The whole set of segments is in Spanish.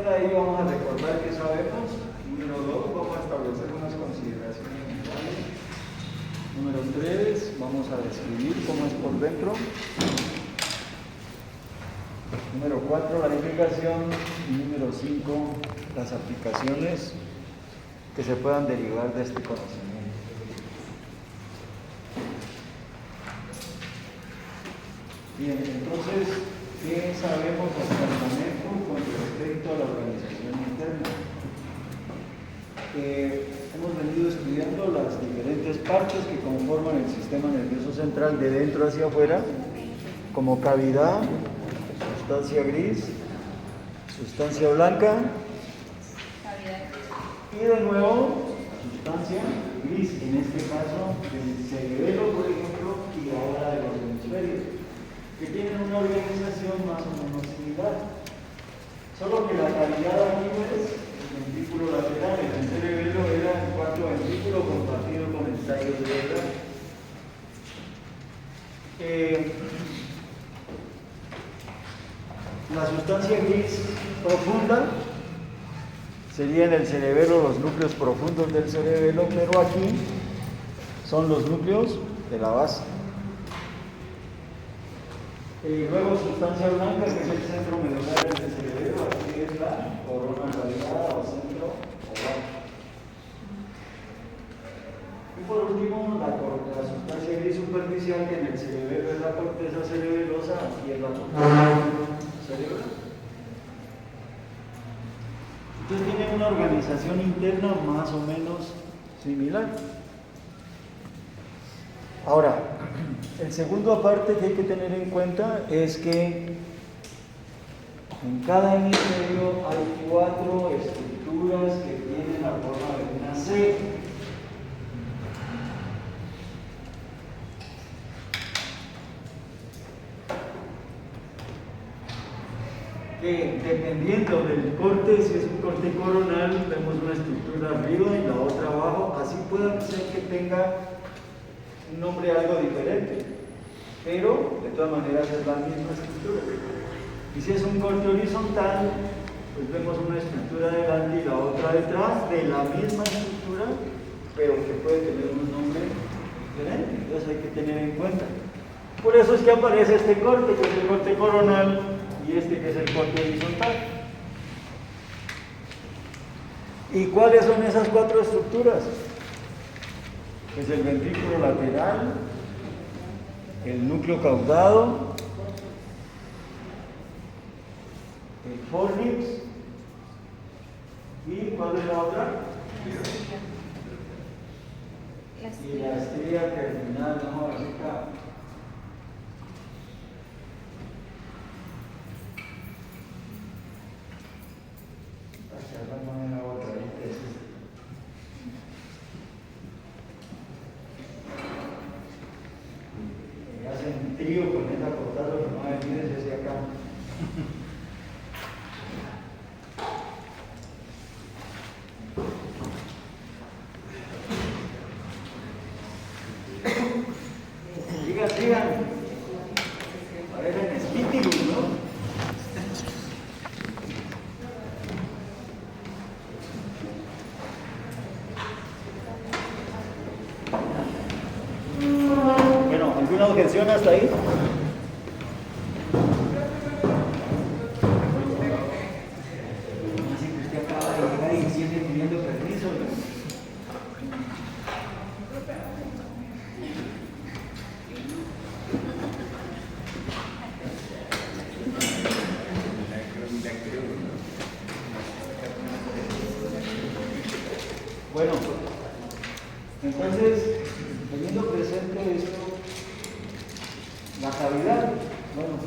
para ello vamos a recordar que sabemos. Número 2, vamos a establecer unas consideraciones generales. Número 3, vamos a describir cómo es por dentro. Número 4, la explicación. Y número 5, las aplicaciones que se puedan derivar de este conocimiento. Bien, entonces, ¿qué sabemos hasta el momento con respecto a la organización interna? Hemos venido estudiando las diferentes partes que conforman el sistema nervioso central de dentro hacia afuera, como cavidad, sustancia gris, sustancia blanca y de nuevo sustancia gris, en este caso del cerebelo, por ejemplo, y ahora de los hemisferios, que tienen una organización más o menos similar, solo que la cavidad aquí es el ventrículo lateral, el cerebelo era el cuarto ventrículo compartido con el tallo cerebral. La sustancia gris profunda sería en el cerebelo los núcleos profundos del cerebelo, pero aquí son los núcleos de la base. Luego sustancia blanca, que es el centro medular del cerebelo, aquí es la corona radiada o centro oval. Y por último, la sustancia gris superficial, que en el cerebelo es la corteza cerebelosa, aquí es la corteza cerebral. Entonces tienen una organización interna más o menos similar. Ahora, el segundo aparte que hay que tener en cuenta es que en cada hemisferio hay 4 estructuras que tienen la forma de una C. Que dependiendo del corte, si es un corte coronal, vemos una estructura arriba y la otra abajo, así puede ser que tenga un nombre algo diferente, pero de todas maneras es la misma estructura. Y si es un corte horizontal, pues vemos una estructura delante y la otra detrás de la misma estructura, pero que puede tener un nombre diferente, entonces hay que tener en cuenta. Por eso es que aparece este corte, que es el corte coronal, y este que es el corte horizontal. ¿Y cuáles son esas 4 estructuras? Es el ventrículo lateral, el núcleo caudado, el fornix, ¿y cuál es la otra? Y la estría terminal, no, acá. Hacen trío con esa cortada que no me olvides desde acá. Digan. Parecen espíritus, ¿no? ¿Alguna objeción hasta ahí? Así que usted acaba de llegar y sigue pidiendo permiso. Bueno, entonces, teniendo presente esto, la cavidad,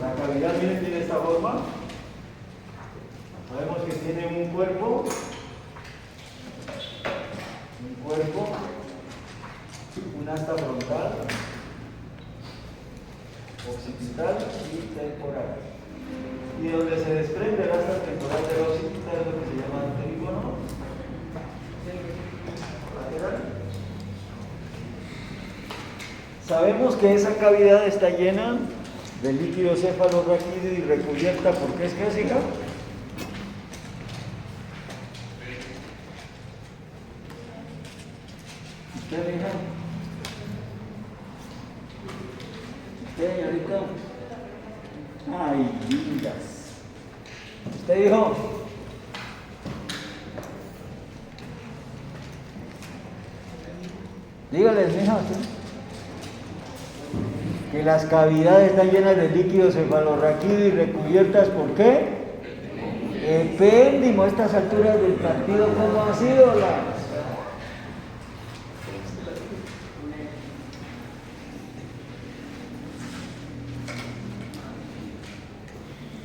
la cavidad, miren, tiene esta forma. Sabemos que tiene un cuerpo, un asta frontal, occipital y temporal. Y donde se desprende el asta temporal de la occipital es lo que se llama anterígono lateral. Sabemos que esa cavidad está llena de líquido cefalorraquídeo y recubierta, ¿por qué es gésica? ¿Usted, mija? ¿Usted, señorita? Ay, lindas. ¿Usted, hijo? Dígales, mija, ¿sí? Que las cavidades están llenas de líquido cefalorraquídeo y recubiertas, ¿por qué? Epéndimo. A estas alturas del partido, ¿cómo ha sido la?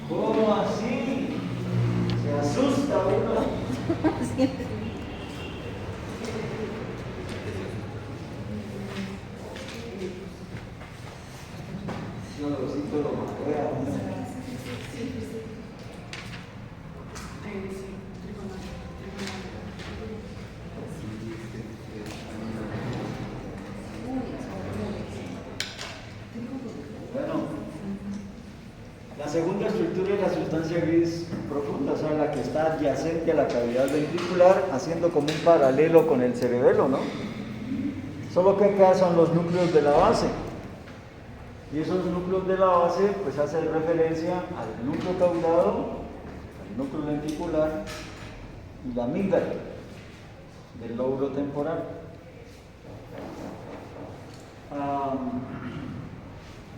¿Cómo así? Se asusta uno. Yo lo siento, lo matea. Bueno, la segunda estructura es la sustancia gris profunda, o sea, la que está adyacente a la cavidad ventricular, haciendo como un paralelo con el cerebelo, ¿no? Solo que acá son los núcleos de la base. Y esos núcleos de la base, pues hacen referencia al núcleo caudado, al núcleo ventricular y la amígdala del lóbulo temporal.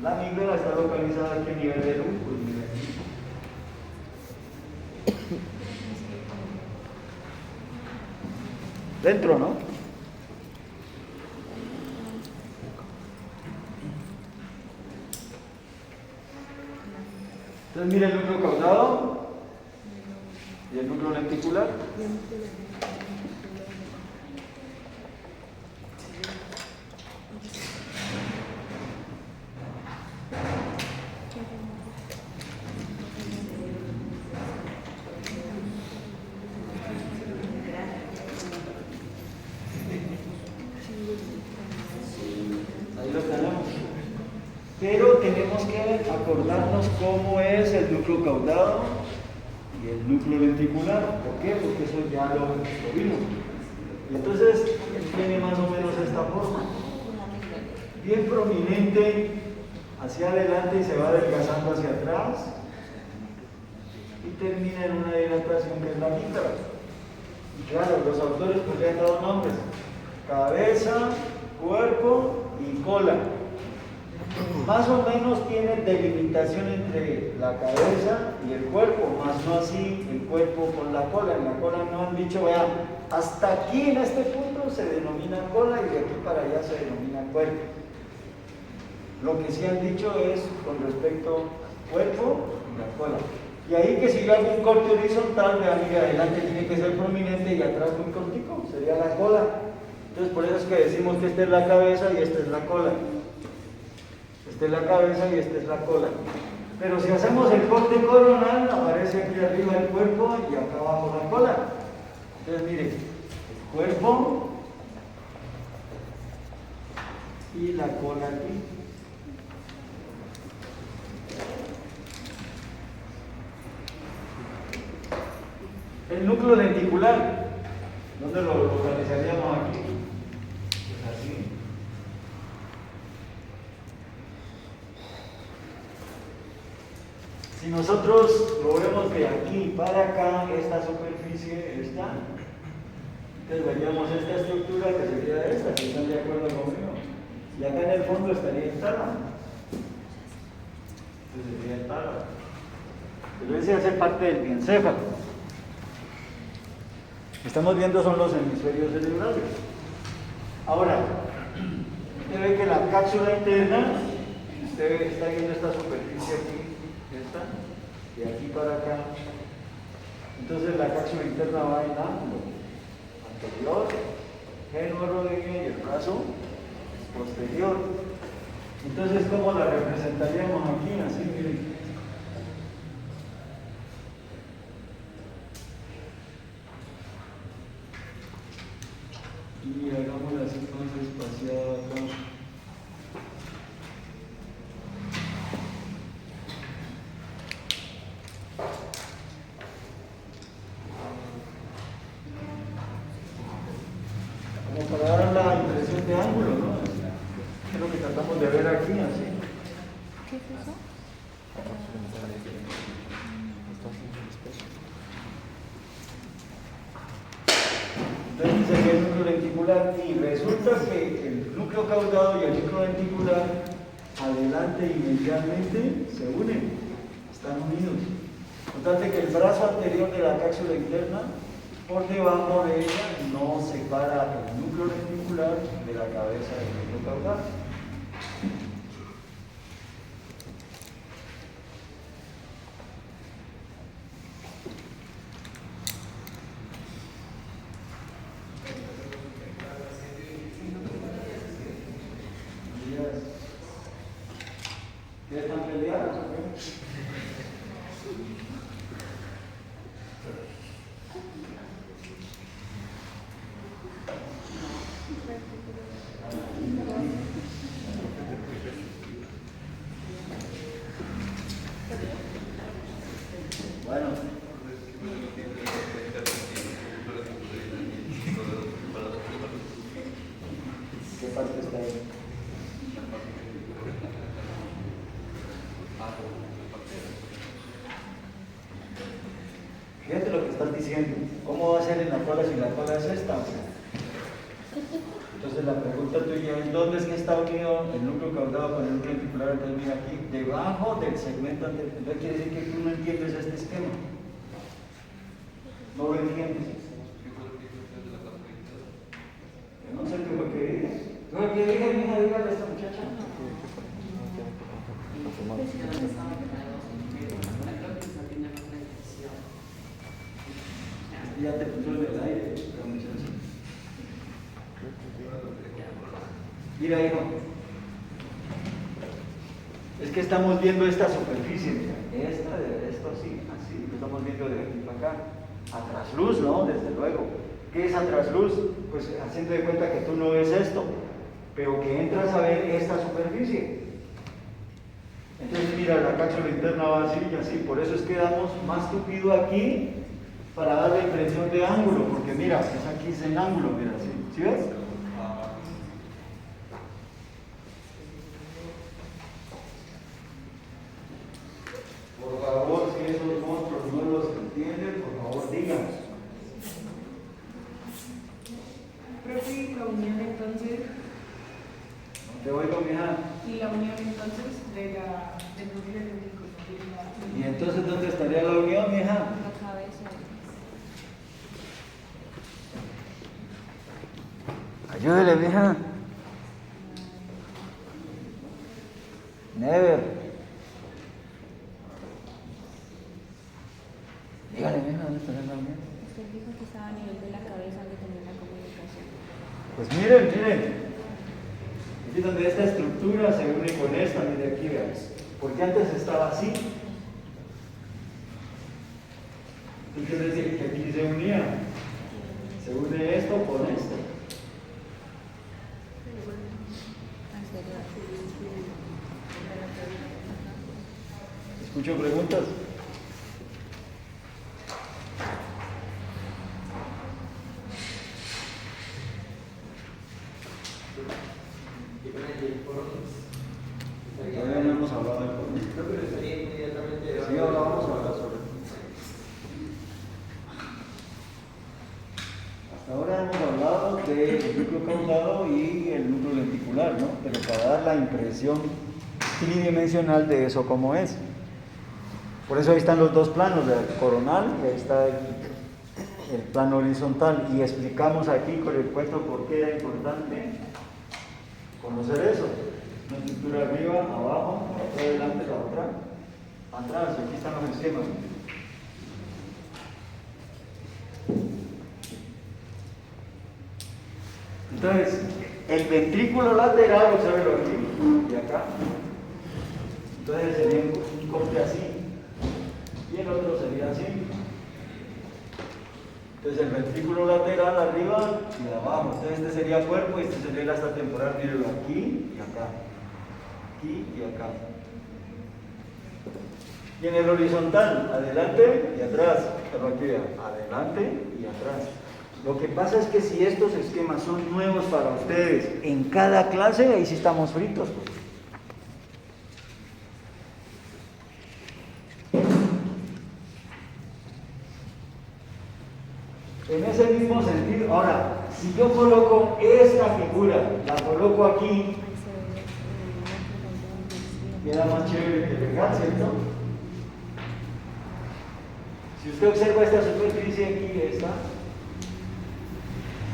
La amígdala está localizada aquí a nivel del útero. Dentro, ¿no? Entonces mire el núcleo caudado y el núcleo lenticular. Ahí lo tenemos. Pero tenemos que acordarnos cómo es el núcleo caudado y el núcleo ventricular. ¿Por qué? Porque eso ya lo vimos. Entonces, tiene más o menos esta forma. Bien prominente hacia adelante y se va adelgazando hacia atrás. Y termina en una dilatación que es la amígdala. Y claro, los autores pues le han dado nombres. Cabeza, cuerpo y cola. Más o menos tiene delimitación entre la cabeza y el cuerpo, más no así el cuerpo con la cola. En la cola no han dicho, vean, hasta aquí en este punto se denomina cola y de aquí para allá se denomina cuerpo. Lo que sí han dicho es con respecto al cuerpo y la cola. Y ahí que si yo hago un corte horizontal, vean, mira, adelante tiene que ser prominente y atrás muy cortico, sería la cola. Entonces por eso es que decimos que esta es la cabeza y esta es la cola. Esta es la cabeza y esta es la cola. Pero si hacemos el corte coronal, aparece aquí arriba el cuerpo y acá abajo la cola. Entonces mire, el cuerpo y la cola aquí. El núcleo lenticular, ¿dónde lo localizaríamos aquí? Pues así. Si nosotros lo vemos de aquí para acá, esta superficie está, entonces veríamos esta estructura que sería esta, si están de acuerdo conmigo. Y acá en el fondo estaría el tálamo. Entonces sería el tálamo. Pero ese hace parte del diencéfalo. Estamos viendo son los hemisferios cerebrales. Ahora, usted ve que la cápsula interna, usted está viendo esta superficie aquí, esta, de aquí para acá. Entonces la cápsula interna va en ángulo anterior, género rodilla y el brazo posterior. Entonces, ¿cómo la representaríamos aquí? Así, miren. Y hagámoslo así entonces espaciado acá. Como para dar la impresión aquí así. ¿Qué es eso? Entonces dice que es núcleo lenticular y resulta que el núcleo caudado y el núcleo lenticular adelante y medialmente se unen, están unidos. Notate que el brazo anterior de la cápsula interna por debajo de ella no separa el núcleo lenticular de la cabeza del núcleo caudal. ¿Qué están peleados? Bueno. ¿Qué parte está ahí? Fíjate lo que estás diciendo. ¿Cómo va a ser en la cola si la cola es esta? Entonces la pregunta tuya es: ¿dónde es que está unido el núcleo caudado con el núcleo lenticular? Entonces mira aquí, debajo del segmento anterior. Entonces quiere decir que tú no entiendes este esquema. No lo entiendes. Yo no sé qué fue que dije. ¿Qué fue que dije, mija? Dígale a esta muchacha. Ya te puso en el aire, la muchacha. Mira, hijo. Es que estamos viendo esta superficie, mira. Esto así, así. Lo estamos viendo de aquí para acá. A trasluz, ¿no? Desde luego. ¿Qué es a trasluz? Pues haciendo de cuenta que tú no ves esto, pero que entras a ver esta superficie. Entonces, mira, la cápsula interna va así y así. Por eso es que damos más tupido aquí para dar la impresión de ángulo, porque mira, es aquí es el ángulo, mira, así. ¿Sí ves? Por favor, si esos monstruos no los entienden, por favor, díganos. Profe, la unión entonces, Te oigo, mija. y la unión entonces del núcleo lenticular. ¿Y entonces dónde estaría la unión, mija? La cabeza. Ayúdele, mija. Never. Dígale, mija, ¿dónde estaría la unión? Usted dijo que estaba a nivel de la cabeza donde tenía la comunicación. Pues miren, miren. Aquí donde esta estructura se une con esta, mire aquí, vean. Porque antes estaba así. ¿Qué quiere decir? Que aquí se unía. Se une esto con esto. ¿Escucho preguntas? Todavía no hemos hablado del coro. Sí, ahora vamos a hablar sobre eso. Hasta ahora hemos hablado del núcleo caudado y el núcleo lenticular, ¿no? Pero para dar la impresión tridimensional de eso como es. Por eso ahí están los dos planos, el coronal y ahí está el plano horizontal. Y explicamos aquí con el cuento por qué era importante conocer eso. Una estructura arriba, abajo, la otra adelante, la otra atrás. Aquí están los esquemas. Entonces, el ventrículo lateral, obsérvelo aquí y acá. Entonces sería un corte así. Y el otro sería así. Entonces el ventrículo lateral arriba y abajo. Entonces este sería cuerpo y este sería el asta temporal. Mírenlo aquí y acá. Aquí y acá. Y en el horizontal, adelante y atrás. Pero aquí vean, adelante y atrás. Lo que pasa es que si estos esquemas son nuevos para ustedes en cada clase, ahí sí estamos fritos, pues. En ese mismo sentido, ahora, si yo coloco esta figura, la coloco aquí, queda más chévere que legal, ¿cierto? Si usted observa esta superficie aquí, esta,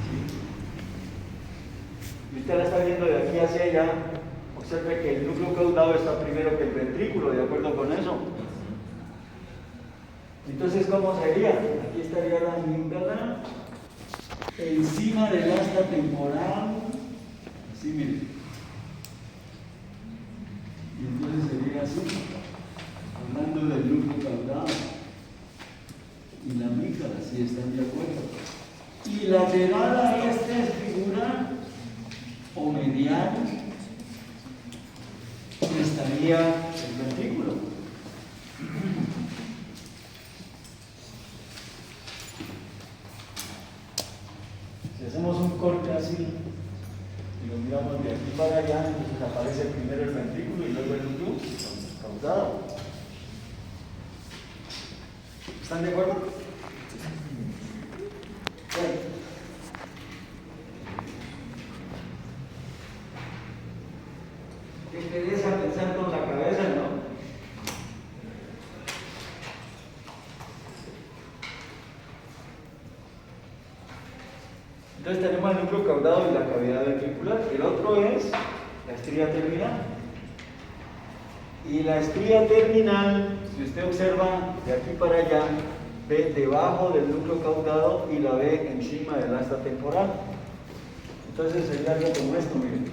¿sí? Y usted la está viendo de aquí hacia allá, observe que el núcleo caudado está primero que el ventrículo, ¿de acuerdo con eso? Entonces, ¿cómo sería? Aquí estaría la amígdala encima del asta temporal, así miren. Y entonces sería así, hablando del núcleo caudado. Y la amígdala, si están de acuerdo. Y lateral a esta figura, o medial, estaría el ventrículo. Si hacemos un corte así y lo miramos de aquí para allá, entonces aparece primero el ventrículo y luego el núcleo caudado. ¿Están de acuerdo? Bueno. Qué pereza pensar con la cabeza, ¿no? Entonces tenemos el núcleo caudado y la cavidad ventricular. El otro es la estría terminal. Y la estría terminal, si usted observa de aquí para allá, ve debajo del núcleo caudado y la ve encima del asta temporal. Entonces sería algo como esto, miren.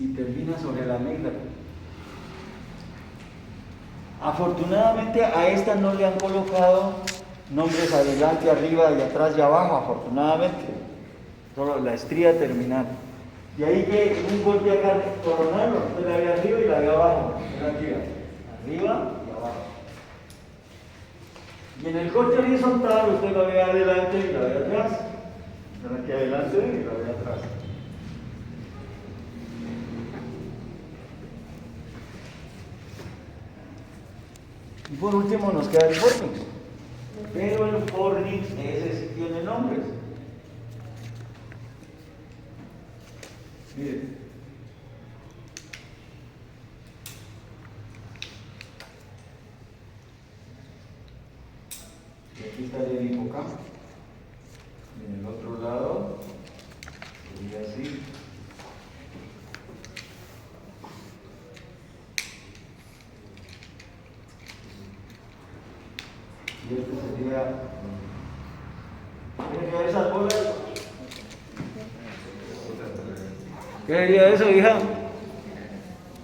Y termina sobre la amígdala. Afortunadamente a esta no le han colocado nombres adelante, arriba y atrás y abajo, afortunadamente. Solo la estría terminal. De ahí que un golpe acá coronal, usted la ve arriba y la ve abajo. Arriba y abajo. Y en el corte horizontal usted la ve adelante y la ve atrás. Usted aquí adelante y la ve atrás. Y por último nos queda el fornix. Pero el fornix, ese sí tiene nombres. Miren. Y aquí estaría el hipocampo. Y en el otro lado sería así. Y este sería. ¿Tiene que ver esas bolas? ¿Qué sería eso, hija?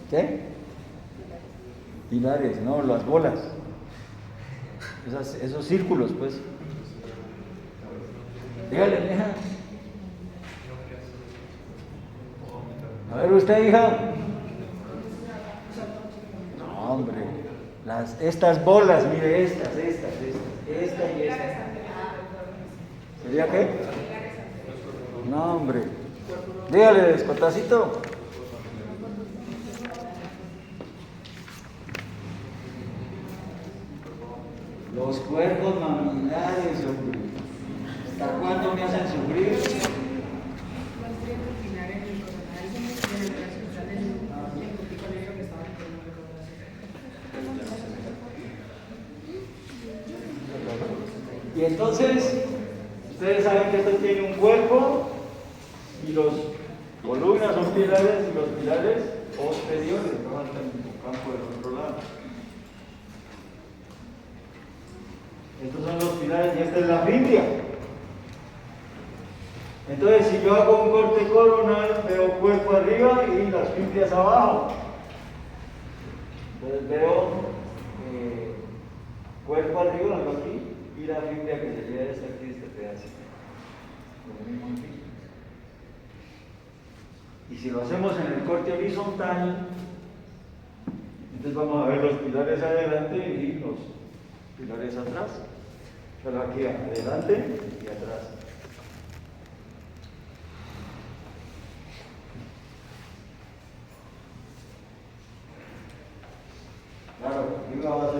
¿Qué? Pilares, no, las bolas. Esos círculos, pues. Dígale, hija. A ver, usted, hija. No, hombre. Estas bolas, mire, esta y esta. ¿Sería qué? No, hombre. Dígale, escotacito. Los cuerpos mamilares, hombre. ¿Hasta cuándo me hacen sufrir? Y entonces, ustedes saben que esto tiene un cuerpo y los columnas son pilares y los pilares posteriores, no falta el campo del otro lado. Estos son los pilares y esta es la fibria. Entonces, si yo hago un corte coronal, veo cuerpo arriba y las fibrias abajo. Entonces veo cuerpo arriba, algo aquí, y la fibria que sería esta aquí, este pedacito. Lo mismo aquí. Y si lo hacemos en el corte horizontal, entonces vamos a ver los pilares adelante y los pilares atrás. Pero aquí adelante y atrás.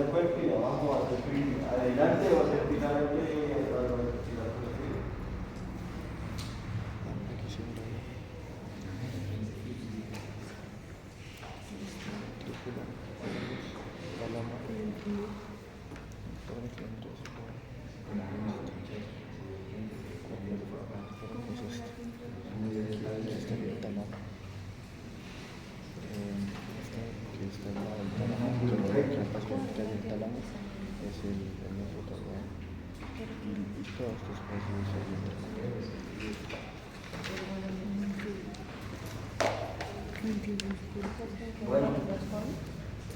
de cuerpo y abajo va a ser fibra. Adelante va a ser pilar anterior y atrás va a ser pilar posterior. Bueno,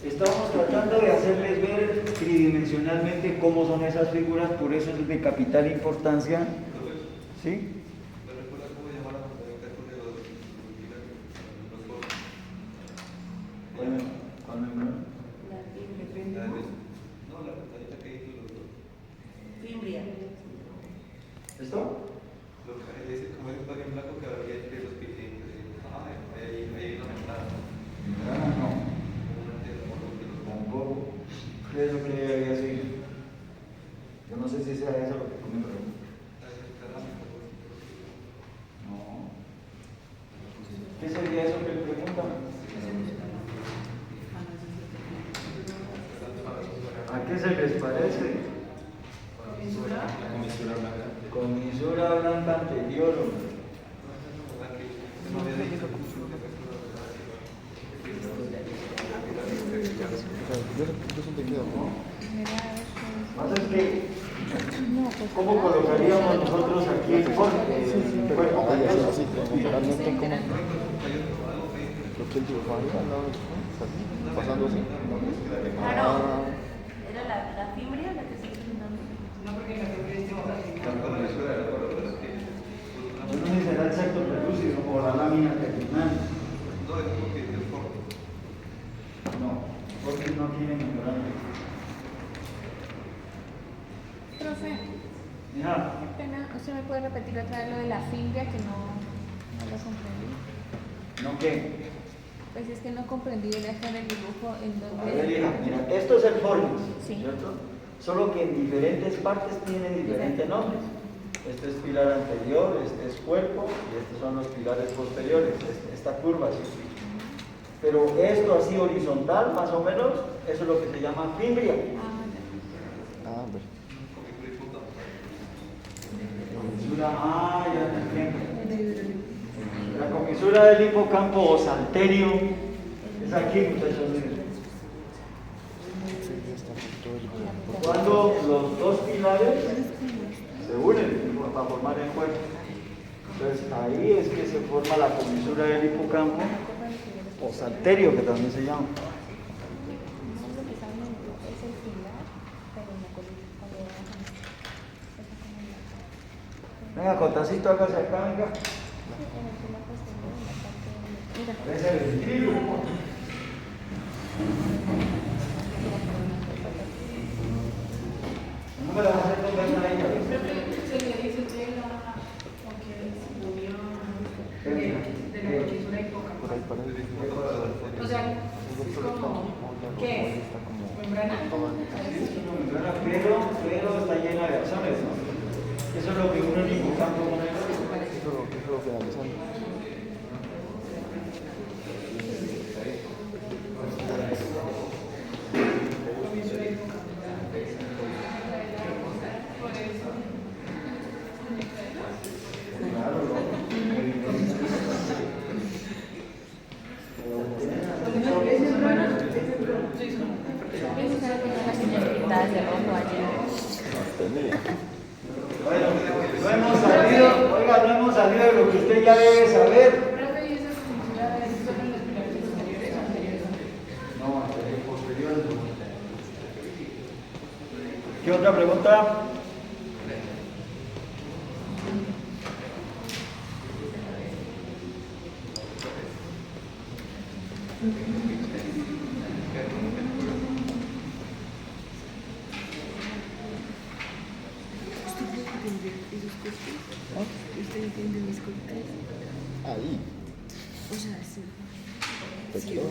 estamos tratando de hacerles ver tridimensionalmente cómo son esas figuras, por eso es de capital importancia. ¿Sí? Bueno, cuando Fimbria. ¿esto? Como es en blanco que habría entre los pigmentos. Ahí no me está. No, tampoco. ¿Qué es lo que había así? Yo no sé si sea eso lo que tú me preguntas. No. ¿Qué sería eso que le preguntan? ¿A qué se les parece? Comisura blanca anterior. Yo siempre quedo, ¿no? Más es que, ¿cómo colocaríamos nosotros aquí el cuerpo? Así, realmente como lo que él dibujó arriba, ¿no? Pasando así. Claro. ¿Era la fimbria la que se está pintando? No, porque la fimbria es Yo no sé si será el sector pelúcido o la lámina terminal. No, porque no tiene ignorante. Profe, Mira, qué pena. ¿Usted me puede repetir otra vez lo de la fimbria que no lo comprendí? ¿no qué? Pues es que no comprendí el acá en el dibujo en A ver, donde... hija, mira, esto es el fornix, Sí. ¿cierto? Solo que en diferentes partes tiene diferentes nombres. Este es pilar anterior, este es cuerpo y estos son los pilares posteriores, esta curva así. Pero esto así horizontal, más o menos, eso es lo que se llama fimbria. Ah, hombre. Comisura, ya te entiendo. La comisura del hipocampo o salterio es aquí, muchachos. Miren. Cuando los dos pilares se unen para formar el cuerpo. Entonces ahí es que se forma la comisura del hipocampo o salterio, que también se llama. Venga, Cotacito, hágase acá, venga. Ese es el tiro. No me la vas a hacer con verla ahí. Se le dice tela, porque es unión de la comisura hipocampo. Por ahí parece. O sea, es como, ¿qué es? ¿Membrana? Pero está llena de axones, ¿no? Eso es lo que uno en el hipocampo pone. Eso es lo que analizando. Bueno, no hemos salido, oiga, no hemos salido de lo que usted ya debe saber. Profe, ¿y esa comisura es solo en los pilares superiores o anteriores? No, anterior, posterior. ¿Qué otra pregunta? Ahí. O sea, sí. petróleo.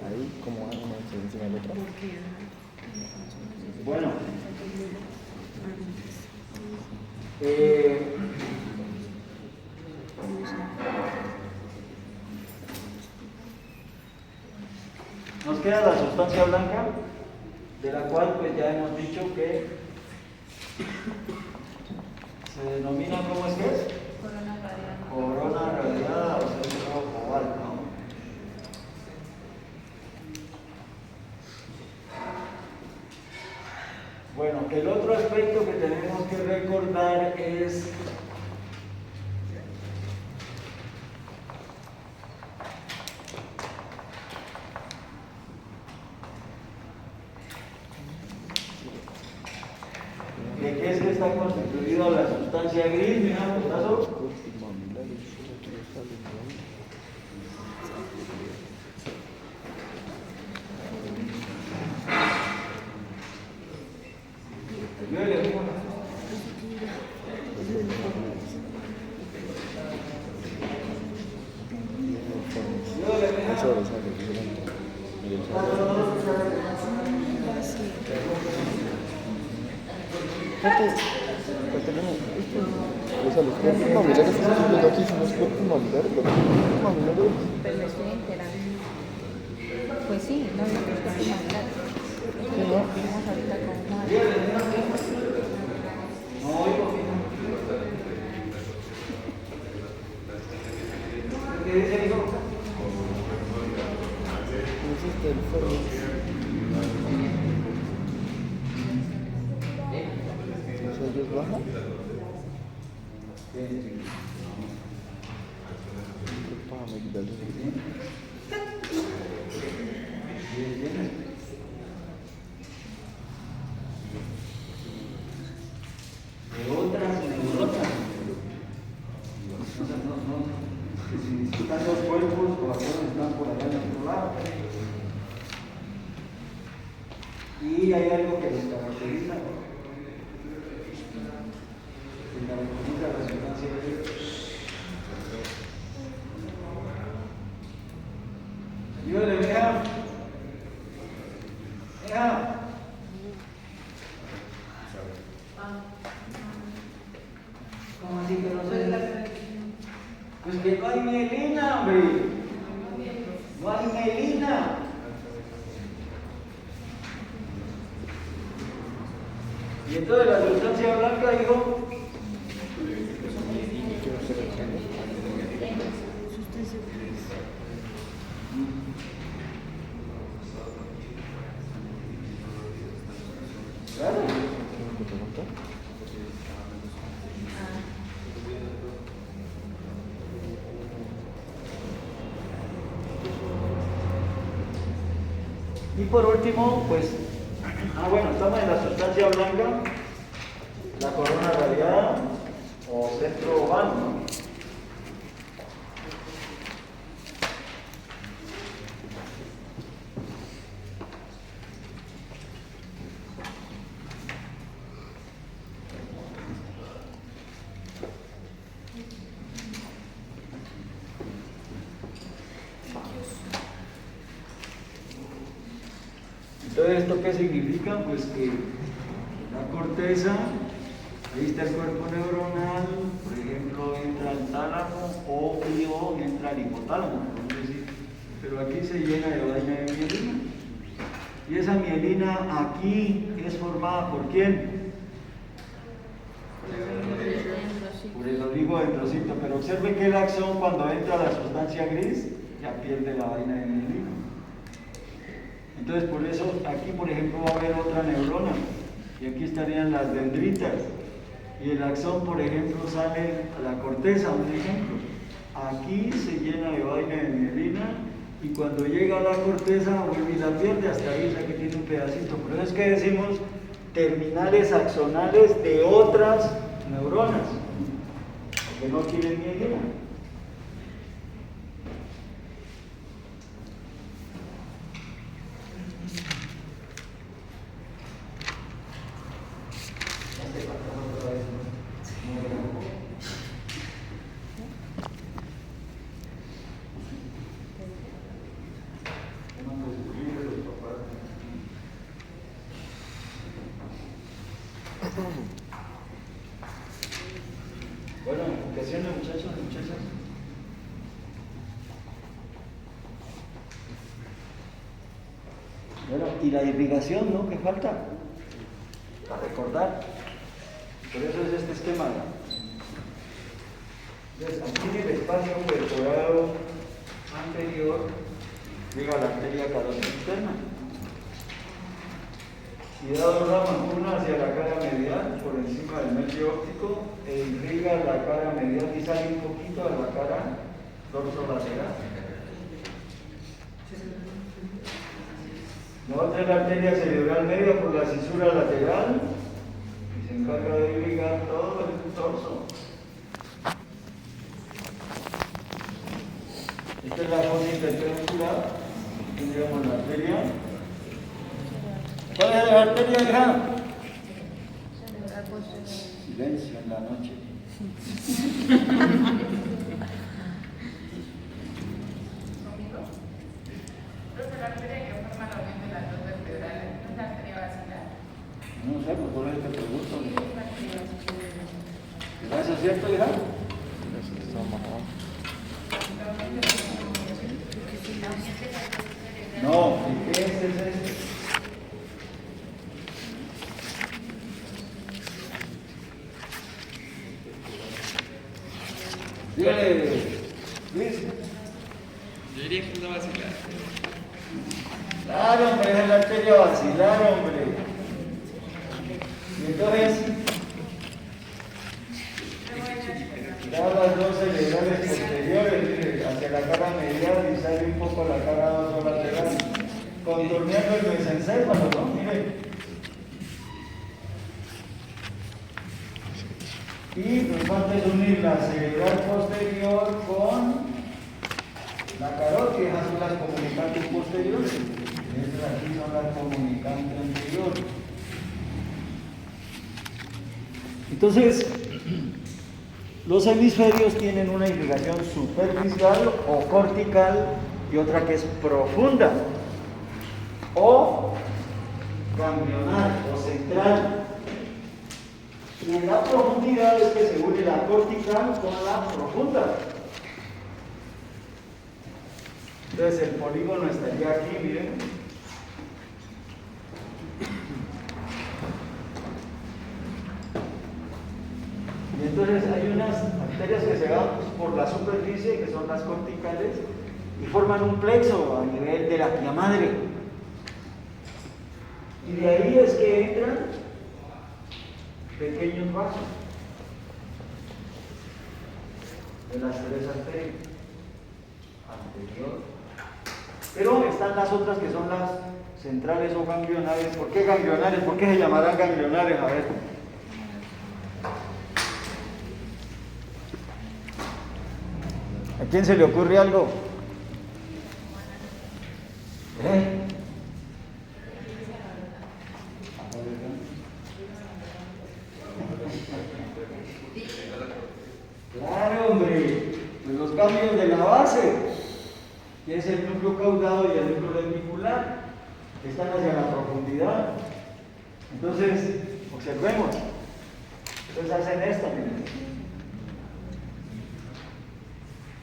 Ahí como van uno encima del otro. Bueno, nos queda la sustancia blanca, de la cual pues ya hemos dicho que se denomina, ¿cómo es que es? Corona radial. Corona radiada o centro oval, ¿no? Bueno, el otro aspecto que tenemos que recordar es de qué es que está constituida la sustancia gris, mira, Potazo. Los cuerpos mamilares que estás viendo aquí son los cuerpos mamilares. Los cuerpos mamilares. Pero me estoy enterando. Pues sí, no hay otros cuerpos mamulares. Sí, ¿no? Vamos ahorita con Juan. No oigo. ¿Qué dice, hijo? No existe el forno. ¿Eso ellos bajan? De otras neuronas. Si están los cuerpos, o algunos están por allá en otro lado. Y hay algo que les caracteriza. Que caracteriza la sustancia gris. Ayúdale, mija. Mija. ¿Cómo así que no sé? Pues que no hay mielina, hombre. No hay mielina. Y entonces la sustancia blanca, hijo. Claro. ¿Qué pregunta? Y por último, pues, bueno, estamos en la sustancia blanca, la corona radiada o centro oval, ¿no? Entonces, ¿esto qué significa? Pues que la corteza, ahí está el cuerpo neuronal, por ejemplo, entra el tálamo o entra el hipotálamo, es decir, pero aquí se llena de vaina de mielina. Y esa mielina aquí es formada ¿por quién? Por el oligodendrocito, pero observe que el axón cuando entra la sustancia gris ya pierde la vaina de mielina. Entonces, por eso aquí, por ejemplo, va a haber otra neurona y aquí estarían las dendritas y el axón, por ejemplo, sale a la corteza, un ejemplo. Aquí se llena de vaina de mielina y cuando llega a la corteza vuelve y la pierde, hasta ahí, o sea que tiene un pedacito. Por eso es que decimos terminales axonales de otras neuronas, porque no tienen mielina. y la irrigación, ¿no? ¿Qué falta? Para recordar. Por eso es este esquema. Entonces, aquí en el espacio perforado anterior llega la arteria carótida interna. Y da dos ramas, una hacia la cara medial, por encima del medio óptico, e irriga la cara medial y sale un poquito a la cara dorsolateral. La otra es la arteria cerebral media por la cisura lateral y se encarga de irrigar todo el torso. Esta es la fosa interpeninsular, tendríamos la arteria. ¿Cuál es la arteria, hija? Silencio en la noche. No sé, pues por eso te pregunto. ¿Eso es cierto, hija? Eso está más abajo. No, ¿qué es este? Dígale, Luis. Yo diría que es una vacilar. Claro, hombre, es la arteria basilar, hombre. Y entonces, da las dos cerebrales posteriores, mire, hacia la cara medial y sale un poco la cara dorsolateral, contorneando el mesencéfalo, ¿no? Mire. Y nos falta es unir la cerebral posterior con la carótida, esas son las comunicantes posteriores. Estas aquí son las comunicantes anteriores. Entonces, los hemisferios tienen una irrigación superficial o cortical y otra que es profunda o ganglionar o central. Y en la profundidad es que se une la cortical con la profunda. Entonces el polígono estaría aquí, miren. Y entonces hay unas arterias que se van por la superficie, que son las corticales, y forman un plexo a nivel de la tía madre. Y de ahí es que entran pequeños vasos de las tres arterias anterior. Pero están las otras que son las centrales o ganglionares. ¿Por qué ganglionares? ¿Por qué se llamarán ganglionares? A ver. ¿A quién se le ocurre algo? Claro, hombre, pues los cambios de la base, que es el núcleo caudado y el núcleo lenticular, que están hacia la profundidad. Entonces, observemos. Entonces hacen esto, miren.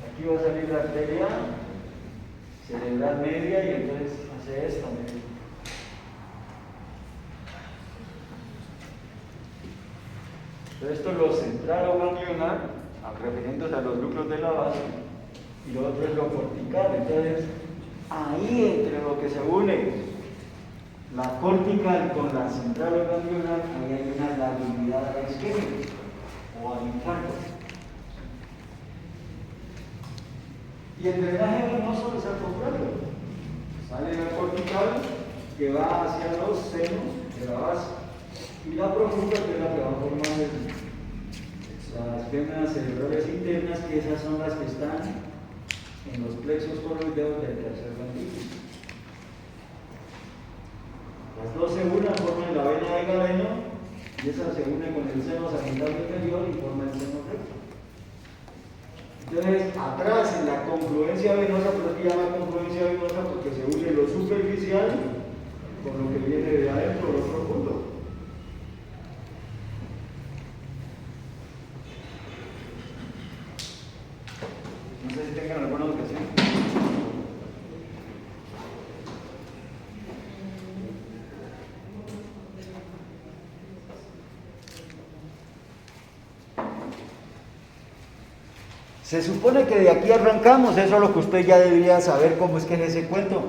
Aquí va a salir la arteria cerebral media y entonces hace esto, miren. Entonces esto es lo central o ganglionar, refiriéndose a los núcleos de la base, y lo otro es lo cortical. Entonces, ahí entre lo que se une la cortical con la central o ganglionar, ahí hay una lateralidad a la isquémica o al infarto. Y el drenaje venoso es al contrario. Sale la cortical que va hacia los senos de la base y la profunda que es la que va a formar las venas cerebrales internas, que esas son las que están en los plexos coroideos del tercer ventrículo. Las dos se unen, forman la vena de Galeno y esa se une con el seno sagital inferior y forma el seno recto. Entonces, atrás en la confluencia venosa, por eso se llama confluencia venosa porque se une lo superficial con lo que viene de adentro, lo profundo. No sé si tengan alguna objeción. Se supone que de aquí arrancamos, eso es lo que usted ya debería saber cómo es que es ese cuento.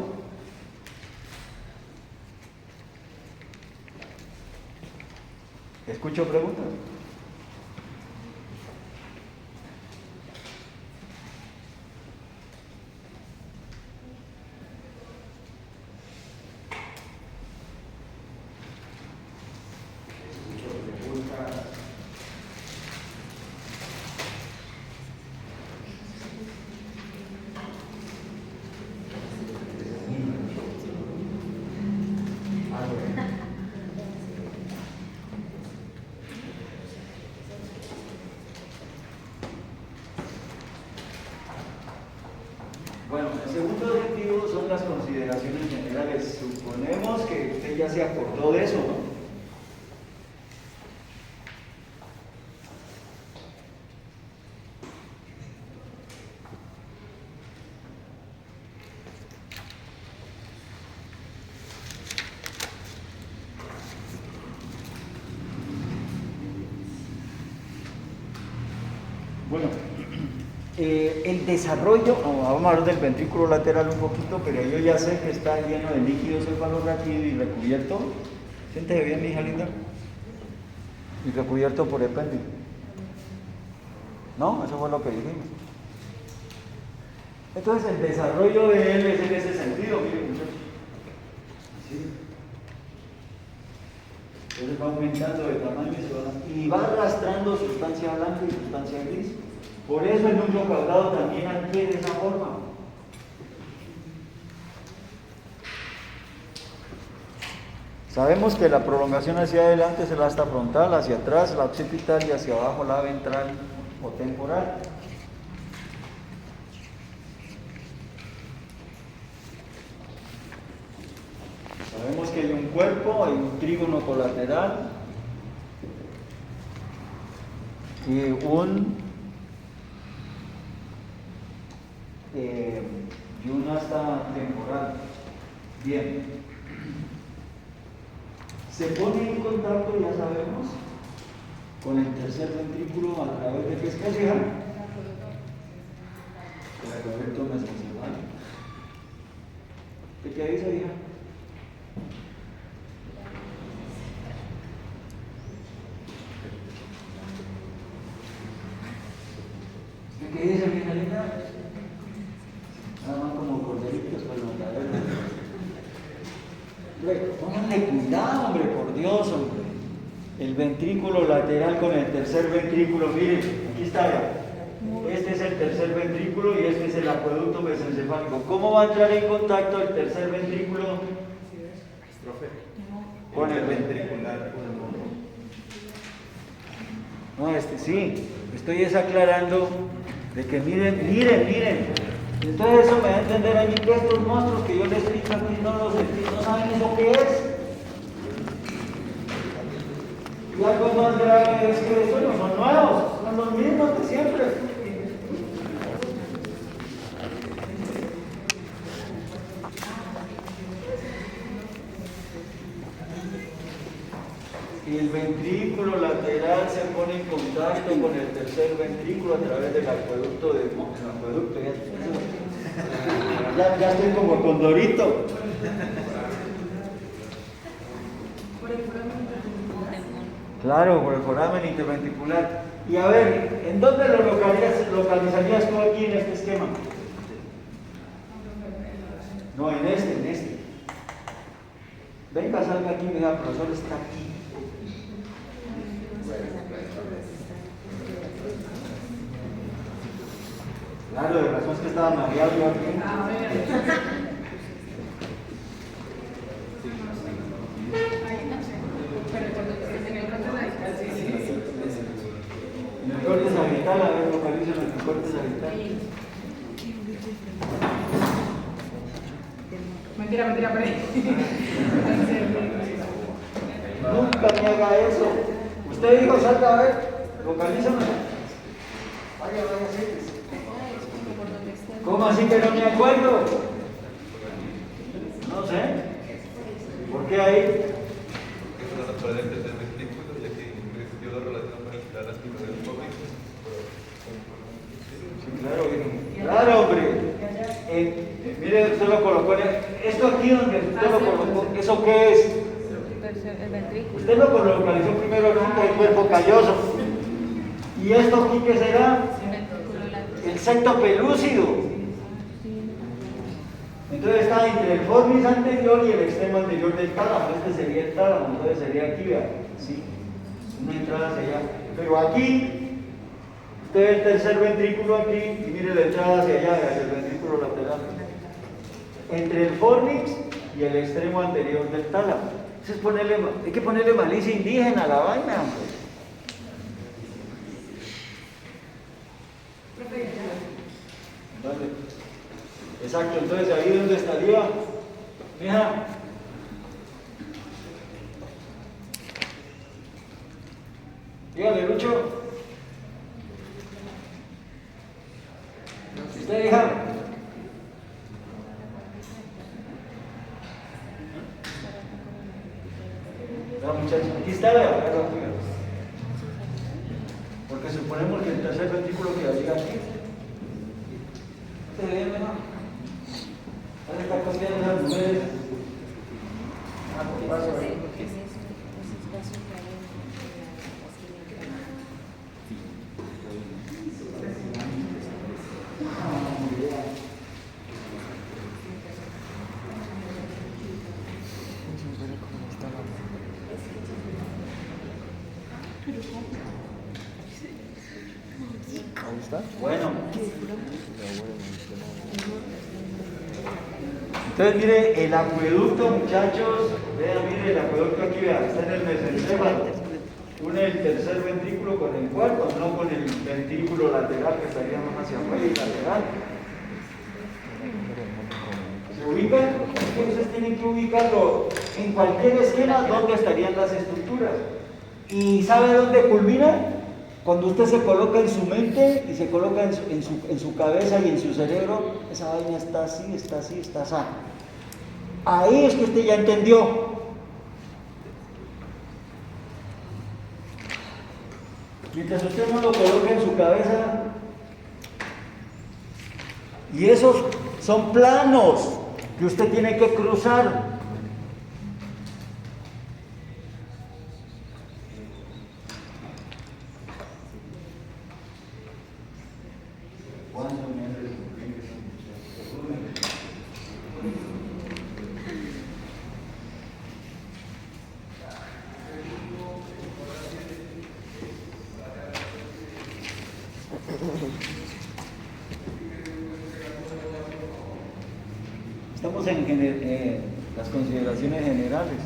¿Escucho preguntas? Bueno, el segundo objetivo son las consideraciones generales. Suponemos que usted ya se acordó de eso, ¿no? Bueno, el desarrollo, vamos a hablar del ventrículo lateral un poquito, pero yo ya sé que está lleno de líquido cefalorraquídeo y recubierto. Siéntese bien, mi hija linda. Y recubierto por epéndice. ¿No? Eso fue lo que dijimos. Entonces, el desarrollo de él es en ese sentido, miren, muchachos. Así. Entonces va aumentando de tamaño y va arrastrando sustancia blanca y sustancia gris. Por eso el núcleo cuadrado también adquiere esa forma. Sabemos que la prolongación hacia adelante es el asta frontal, hacia atrás la occipital y hacia abajo la ventral o temporal. Sabemos que hay un cuerpo, hay un trígono colateral y un asta temporal. Bien. Se pone en contacto, ya sabemos, con el tercer ventrículo a través de qué especie, el acueducto mesencefálico. ¿Qué dice, hija? ¿Qué dice, mi hija linda? Nada más como corderitos con los caderos. Pónganle cuidado, hombre, por Dios, hombre. El ventrículo lateral con el tercer ventrículo, miren, aquí está ya. Este es el tercer ventrículo y este es el acueducto mesencefálico. ¿Cómo va a entrar en contacto el tercer ventrículo con el ventricular? No, sí, estoy aclarando de que miren. Entonces eso me da a entender a mí que estos monstruos que yo les explico aquí no saben eso qué es. Y algo más grave es que estos no son nuevos, son los mismos de siempre. Y el ventrículo lateral se pone en contacto con el tercer ventrículo a través del acueducto ya estoy como Condorito. Claro, por el foramen interventricular. Y a ver, ¿en dónde lo localizarías tú aquí en este esquema? No, en este. Venga, salga aquí, mira, el profesor está aquí. Claro, de razón es que estaba mareado yo aquí. A ver. Pero cuando estés en el corte sagittal, sí. En el corte sagittal, a ver, localízalo en el corte sagittal. Mentira, pero Nunca me haga eso. Usted dijo, salga a ver, localízame. Vaya, siéntese. ¿Cómo así que no me acuerdo? No sé. ¿Por qué ahí? Es una naturaleza del tercer ventrículo, ya que yo lo relaciono con las fibras del público. Mire, usted lo colocó esto aquí donde usted lo colocó, ¿eso qué es? El ventrículo. Usted lo localizó primero en el cuerpo calloso. ¿Y esto aquí qué será? El ventrículo lateral. El septo pelúcido. Entonces está entre el formis anterior y el extremo anterior del tálamo. Este sería el tálamo, entonces sería aquí, vea, sí, una entrada hacia allá. Pero aquí, usted ve el tercer ventrículo aquí y mire la entrada hacia allá, hacia el ventrículo lateral. Entre el formis y el extremo anterior del tálamo. Entonces hay que ponerle malicia indígena a la vaina, hombre. Vale. Exacto, entonces ahí donde estaría, mija, dígale, Lucho, usted hija, la muchacha, aquí está la porque suponemos que el tercer ventrículo quedaría aquí. ¿Usted ve, mija? ¿Dónde está copiando las mujeres? ¿Qué pasa ahí? Ahí está. Bueno. Entonces mire el acueducto, muchachos, vean, mire el acueducto aquí, vean, está en el mesencéfalo. Une el tercer ventrículo con el cuarto, no con el ventrículo lateral que estaría más hacia afuera y lateral. ¿Se ubican? Ustedes tienen que ubicarlo en cualquier esquema donde estarían las estructuras. ¿Y sabe dónde culmina? Cuando usted se coloca en su mente y se coloca en su cabeza y en su cerebro, esa vaina está así, está así, está así. Ahí es que usted ya entendió. Mientras usted no lo coloca en su cabeza, y esos son planos que usted tiene que cruzar. Estamos en las consideraciones generales.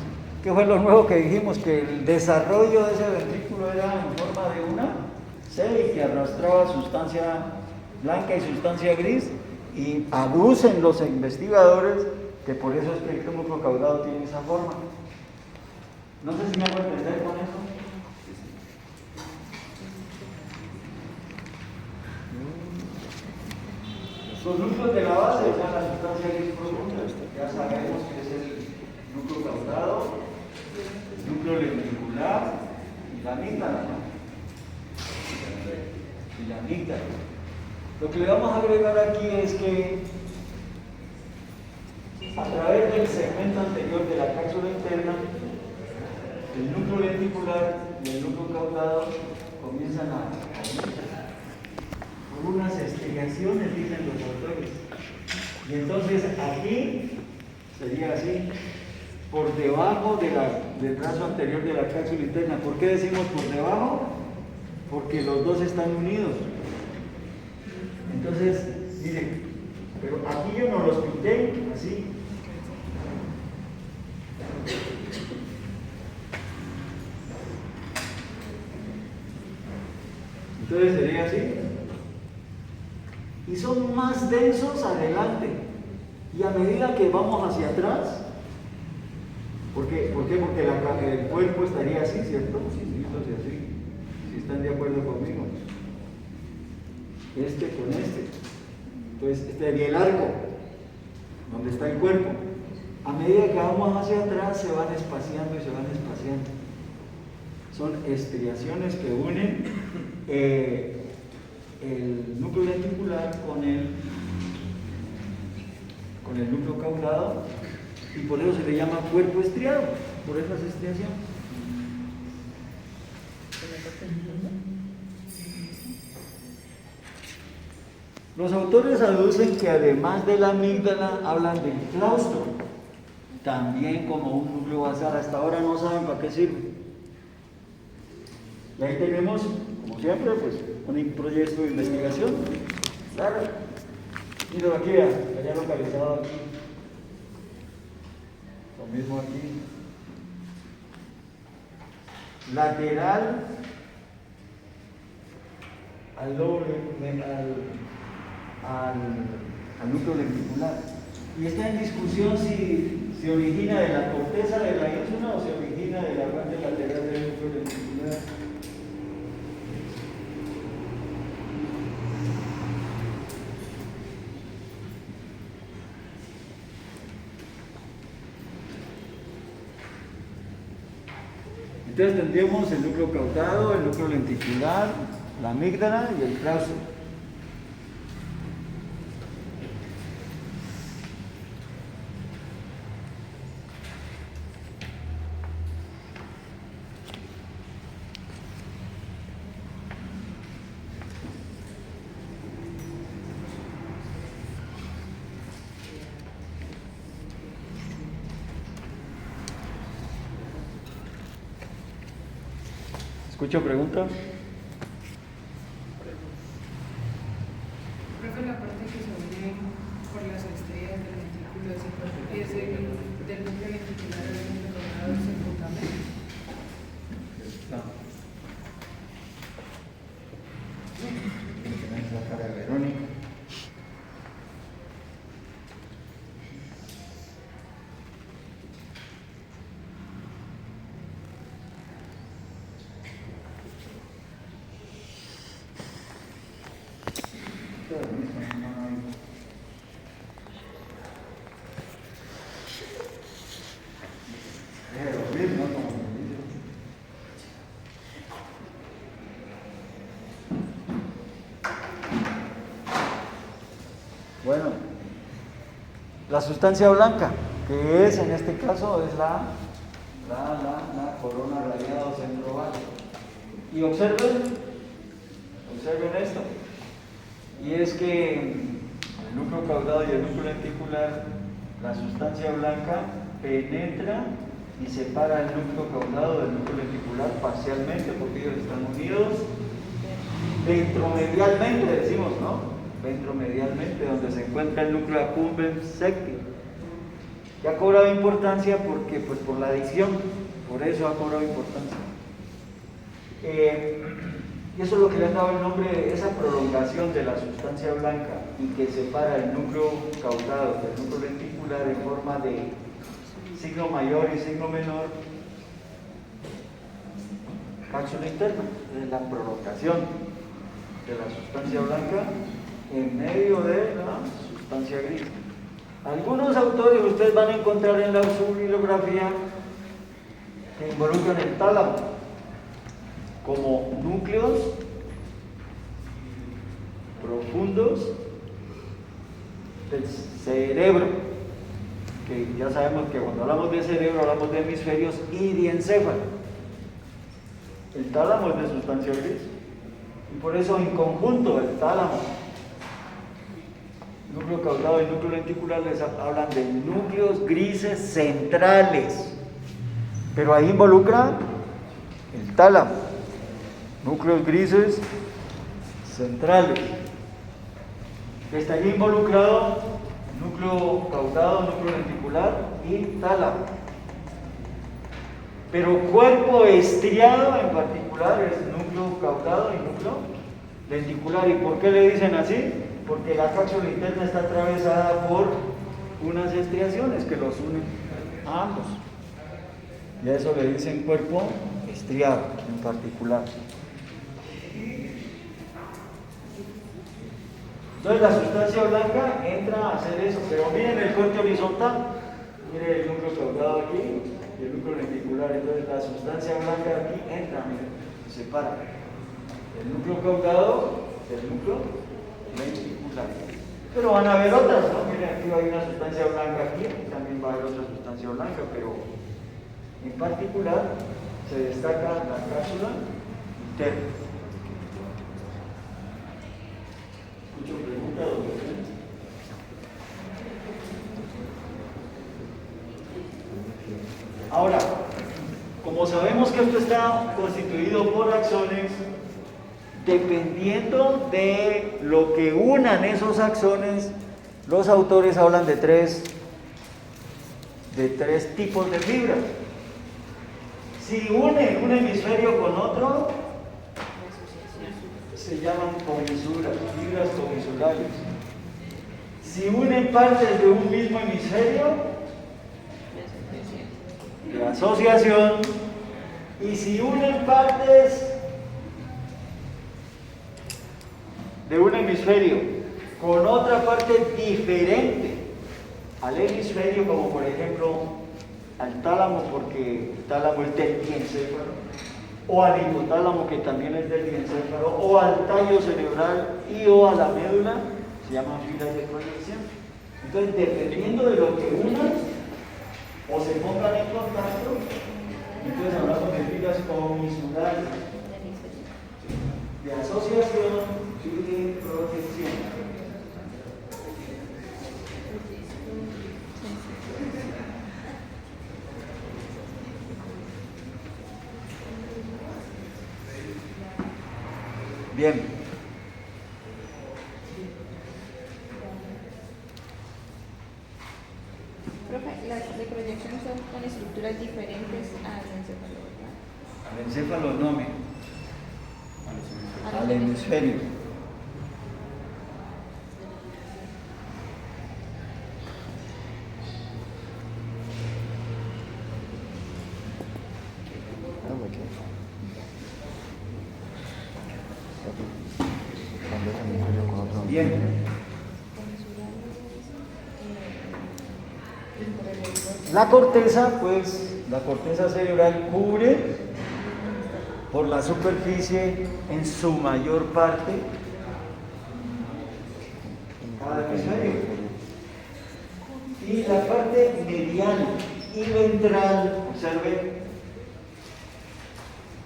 ¿Qué fue lo nuevo que dijimos? Que el desarrollo de ese ventrículo era en forma de una C y que arrastraba sustancia blanca y sustancia gris, y aducen los investigadores que por eso es que el túmulo caudado tiene esa forma. No sé si me hago entender con eso. Los núcleos de la base son la sustancia gris profunda. Ya sabemos que es el núcleo caudado, el núcleo lenticular y la amígdala. Y la amígdala. Lo que le vamos a agregar aquí es que a través del segmento anterior de la cápsula interna, el núcleo lenticular y el núcleo caudado comienzan a unirse por unas estriaciones, dicen los autores. Y entonces aquí sería así, por debajo del brazo anterior de la cápsula interna. ¿Por qué decimos por debajo? Porque los dos están unidos. Entonces, miren, pero aquí yo no los pinté así. Entonces sería así. Y son más densos adelante. Y a medida que vamos hacia atrás, ¿por qué? Porque el cuerpo estaría así, ¿cierto? Así. Si están de acuerdo conmigo. Este con este. Entonces, este sería el arco, donde está el cuerpo. A medida que vamos hacia atrás, se van espaciando y se van espaciando. Son estriaciones que unen el núcleo lenticular con el con el núcleo caudado y por eso se le llama cuerpo estriado, por esas estriaciones. Los autores aducen que además de la amígdala hablan del claustro, también como un núcleo basal. Hasta ahora no saben para qué sirve. Y ahí tenemos, como siempre, pues un proyecto de investigación. Claro. Mira aquí, allá localizado aquí. Lo mismo aquí. Lateral al núcleo lenticular. Y está en discusión si se origina de la corteza de la ínsula o se origina de la parte lateral del núcleo lenticular. Entonces tendríamos el núcleo caudado, el núcleo lenticular, la amígdala y el claustro. ¿Escucho preguntas? Creo que la parte que se une por las estrellas del ventrículo es del núcleo lenticular al núcleo caudado, es el putamen. La cara de Verónica. Bueno, la sustancia blanca, que es en este caso es la corona radiada o centroval. Y observen esto. Y es que el núcleo caudado y el núcleo lenticular, la sustancia blanca penetra y separa el núcleo caudado del núcleo lenticular parcialmente, porque ellos están unidos ventromedialmente, decimos, ¿no? Ventromedialmente, donde se encuentra el núcleo accumbens secti, que ha cobrado importancia porque, pues, por la adición, por eso ha cobrado importancia. Y eso es lo que le han dado el nombre, esa prolongación de la sustancia blanca y que separa el núcleo caudado del núcleo lenticular en forma de signo mayor y signo menor, cápsula interna, es la prolongación de la sustancia blanca en medio de la sustancia gris. Algunos autores ustedes van a encontrar en la su bibliografía que involucran el tálamo como núcleos profundos del cerebro, que ya sabemos que cuando hablamos de cerebro hablamos de hemisferios y diencéfalo. El tálamo es de sustancia gris y por eso en conjunto el tálamo, núcleo caudado y núcleo lenticular les hablan de núcleos grises centrales, pero ahí involucra el tálamo, núcleos grises centrales, que estaría involucrado núcleo caudado, núcleo lenticular y tálamo. Pero cuerpo estriado en particular es núcleo caudado y núcleo lenticular. ¿Y por qué le dicen así? Porque la cápsula interna está atravesada por unas estriaciones que los unen a ambos. Y a eso le dicen cuerpo estriado en particular. Entonces la sustancia blanca entra a hacer eso, pero miren el corte horizontal, miren el núcleo caudado aquí y el núcleo lenticular. Entonces la sustancia blanca aquí entra, miren, se separa el núcleo caudado del núcleo lenticular. Pero van a haber otras, ¿no? Miren, aquí hay una sustancia blanca aquí, también va a haber otra sustancia blanca, pero en particular se destaca la cápsula interna. Escucho preguntas, doctor. Ahora, como sabemos que esto está constituido por axones, dependiendo de lo que unan esos axones, los autores hablan de tres tipos de fibras. Si unen un hemisferio con otro, se llaman comisuras, fibras comisurales. Si unen partes de un mismo hemisferio, de asociación. Y si unen partes de un hemisferio con otra parte diferente al hemisferio, como por ejemplo al tálamo, porque el tálamo es del diencéfalo, o al hipotálamo, que también es del diencéfalo, o al tallo cerebral y o a la médula, se llaman fibras de proyección. Entonces, dependiendo de lo que unan o se pongan en contacto, entonces hablamos de fibras comisurales, de asociación y de protección. Bien. Profe, las de proyección son con estructuras diferentes al encéfalo, ¿verdad? Al encéfalo no, al hemisferio. Bien. La corteza, pues, la corteza cerebral cubre por la superficie en su mayor parte cada hemisferio. Y la parte mediana y ventral, observen,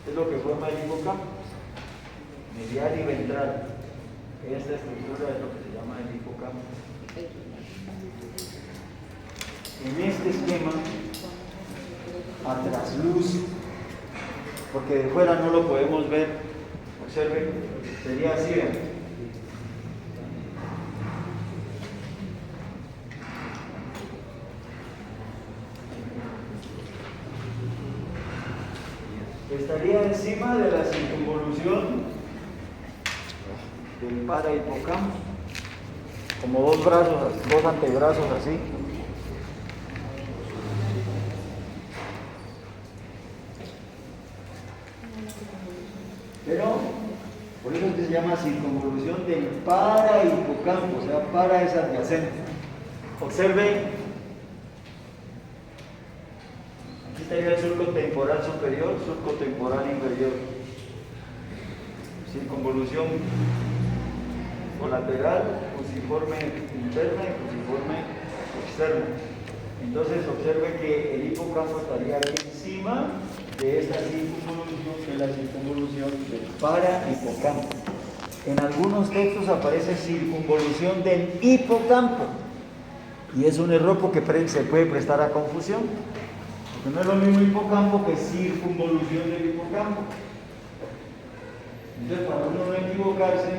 es lo que forma el hipocampo, medial y ventral. Esta estructura es lo que se llama el hipocampo. En este esquema, a trasluz, porque de fuera no lo podemos ver, observen, sería así, ¿ven? Estaría encima de la circunvolución del parahipocampo, como dos brazos, dos antebrazos así. Pero por eso es que se llama circunvolución del parahipocampo, o sea, para es adyacente. Observen, aquí estaría el surco temporal superior, surco temporal inferior. Circunvolución colateral, fusiforme interna y fusiforme externa. Entonces observe que el hipocampo estaría aquí encima de esta circunvolución, que es la circunvolución del parahipocampo. En algunos textos aparece circunvolución del hipocampo y es un error porque se puede prestar a confusión, porque no es lo mismo hipocampo que circunvolución del hipocampo. Entonces, para uno no equivocarse,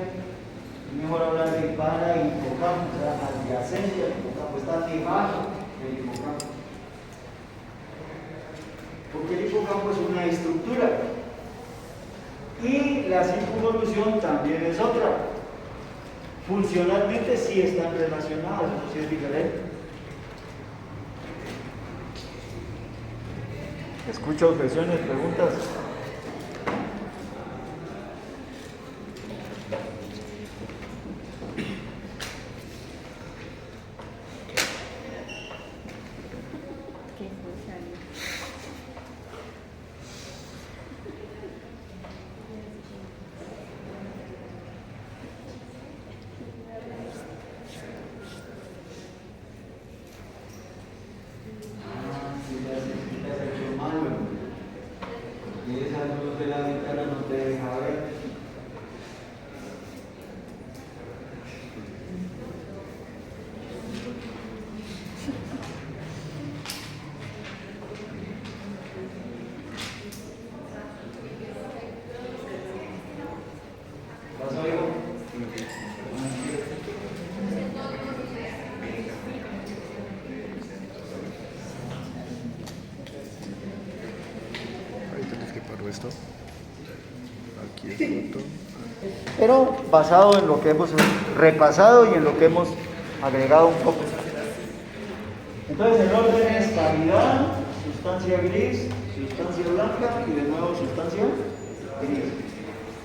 es mejor hablar de parahipocampo, o sea, adyacente al hipocampo, está debajo del hipocampo. Porque el hipocampo es una estructura y la circunvolución también es otra. Funcionalmente sí están relacionadas, eso sí es diferente. Escucho objeciones, preguntas. esto. Aquí es foto. Pero basado en lo que hemos repasado y en lo que hemos agregado un poco. Entonces el orden es cavidad, sustancia gris, sustancia blanca y de nuevo sustancia gris.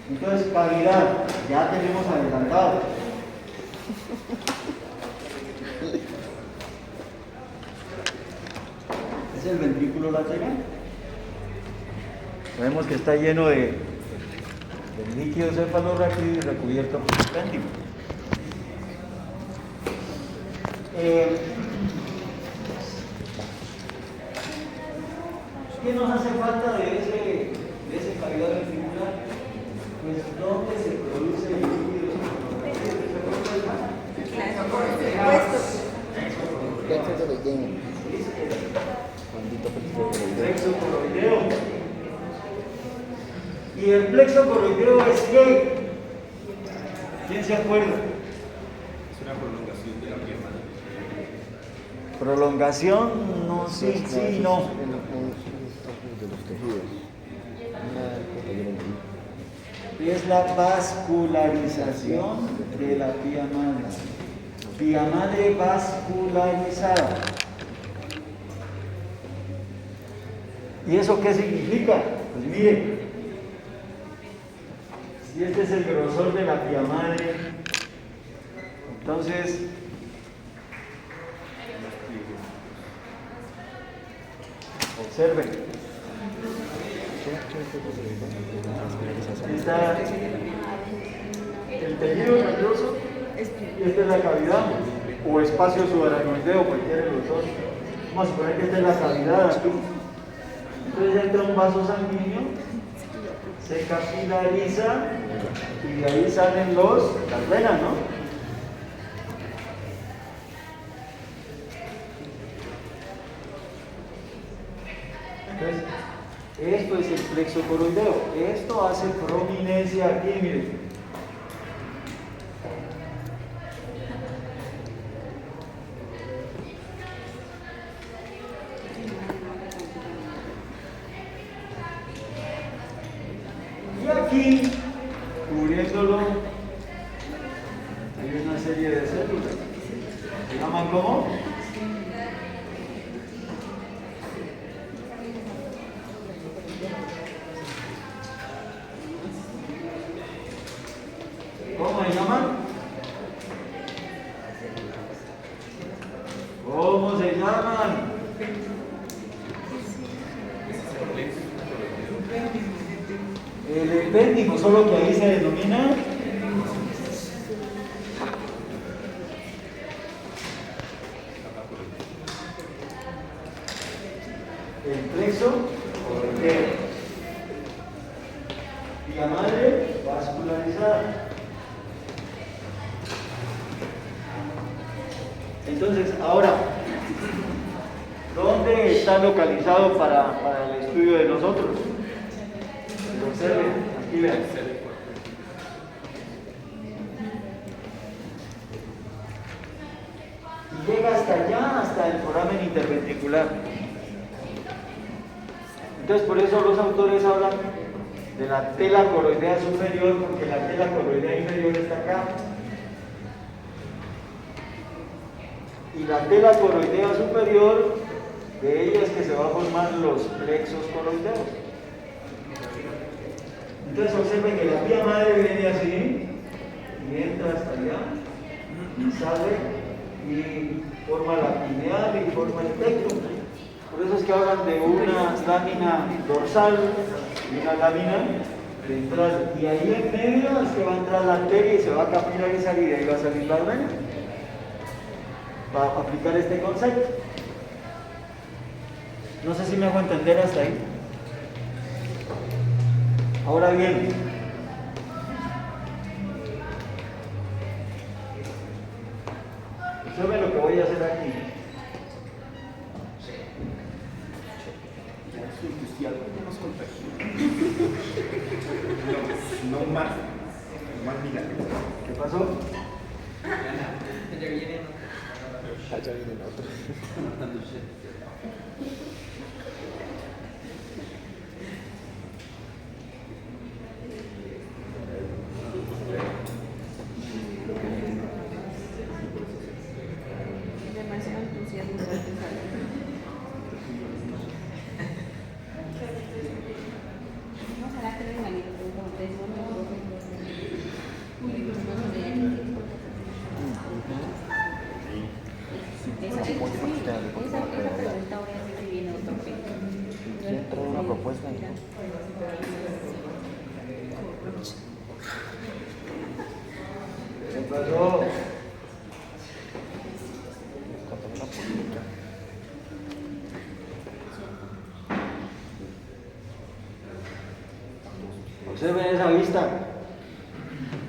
Entonces cavidad, ya tenemos adelantado. Es el ventrículo lateral. Vemos que está lleno de líquido cefalorraquídeo y recubierto por apéndice. ¿Qué nos hace falta de ese cavidad ventricular? Pues dónde se produce el líquido cefalorraquídeo. Plexo coroideo. ¿Y el plexo coroideo es qué? ¿Quién se acuerda? Es una prolongación de la pierna. Prolongación, no, sí, sí, no. De los tejidos. Y es la vascularización de la pía madre. Pía madre vascularizada. ¿Y eso qué significa? Pues mire, si este es el grosor de la pía madre, entonces observen. Está el tejido nervioso y esta es la cavidad o espacio subaracnoideo, cualquiera de los dos. Vamos a suponer que esta es la cavidad aquí. Entonces entra un vaso sanguíneo, se capilariza y de ahí salen las venas, ¿no? Entonces, esto es el plexo coroideo. Esto hace prominencia aquí, miren. Y aquí, cubriéndolo, hay una serie de células. ¿Se llaman cómo? ¿Cómo se llaman? ¿Cómo se llaman? El epéndigo, solo que ahí se denomina el plexo coroideo. Vía madre vascularizada. Entonces, ahora, ¿dónde está localizado para el estudio de nosotros? Observen, aquí vean. Y llega hasta allá, hasta el foramen interventricular. Entonces, por eso los autores hablan de la tela coroidea superior, porque la tela coroidea inferior está acá. Y la tela coroidea superior, de ella es que se van a formar los plexos coroideos. Entonces observen que la pía madre viene así, y entra hasta allá, y sale, y forma la pineal y forma el pecto. Por eso es que hablan de una lámina dorsal y una lámina ventral. Y ahí en medio es que va a entrar la arteria y se va a capilarizar y de ahí va a salir la vena. Para aplicar este concepto. No sé si me hago entender hasta ahí. Ahora bien, observen lo que voy a hacer aquí. No más milagros. ¿Qué pasó? Allá vienen otros. pasó? Contame la política. Observen esa vista.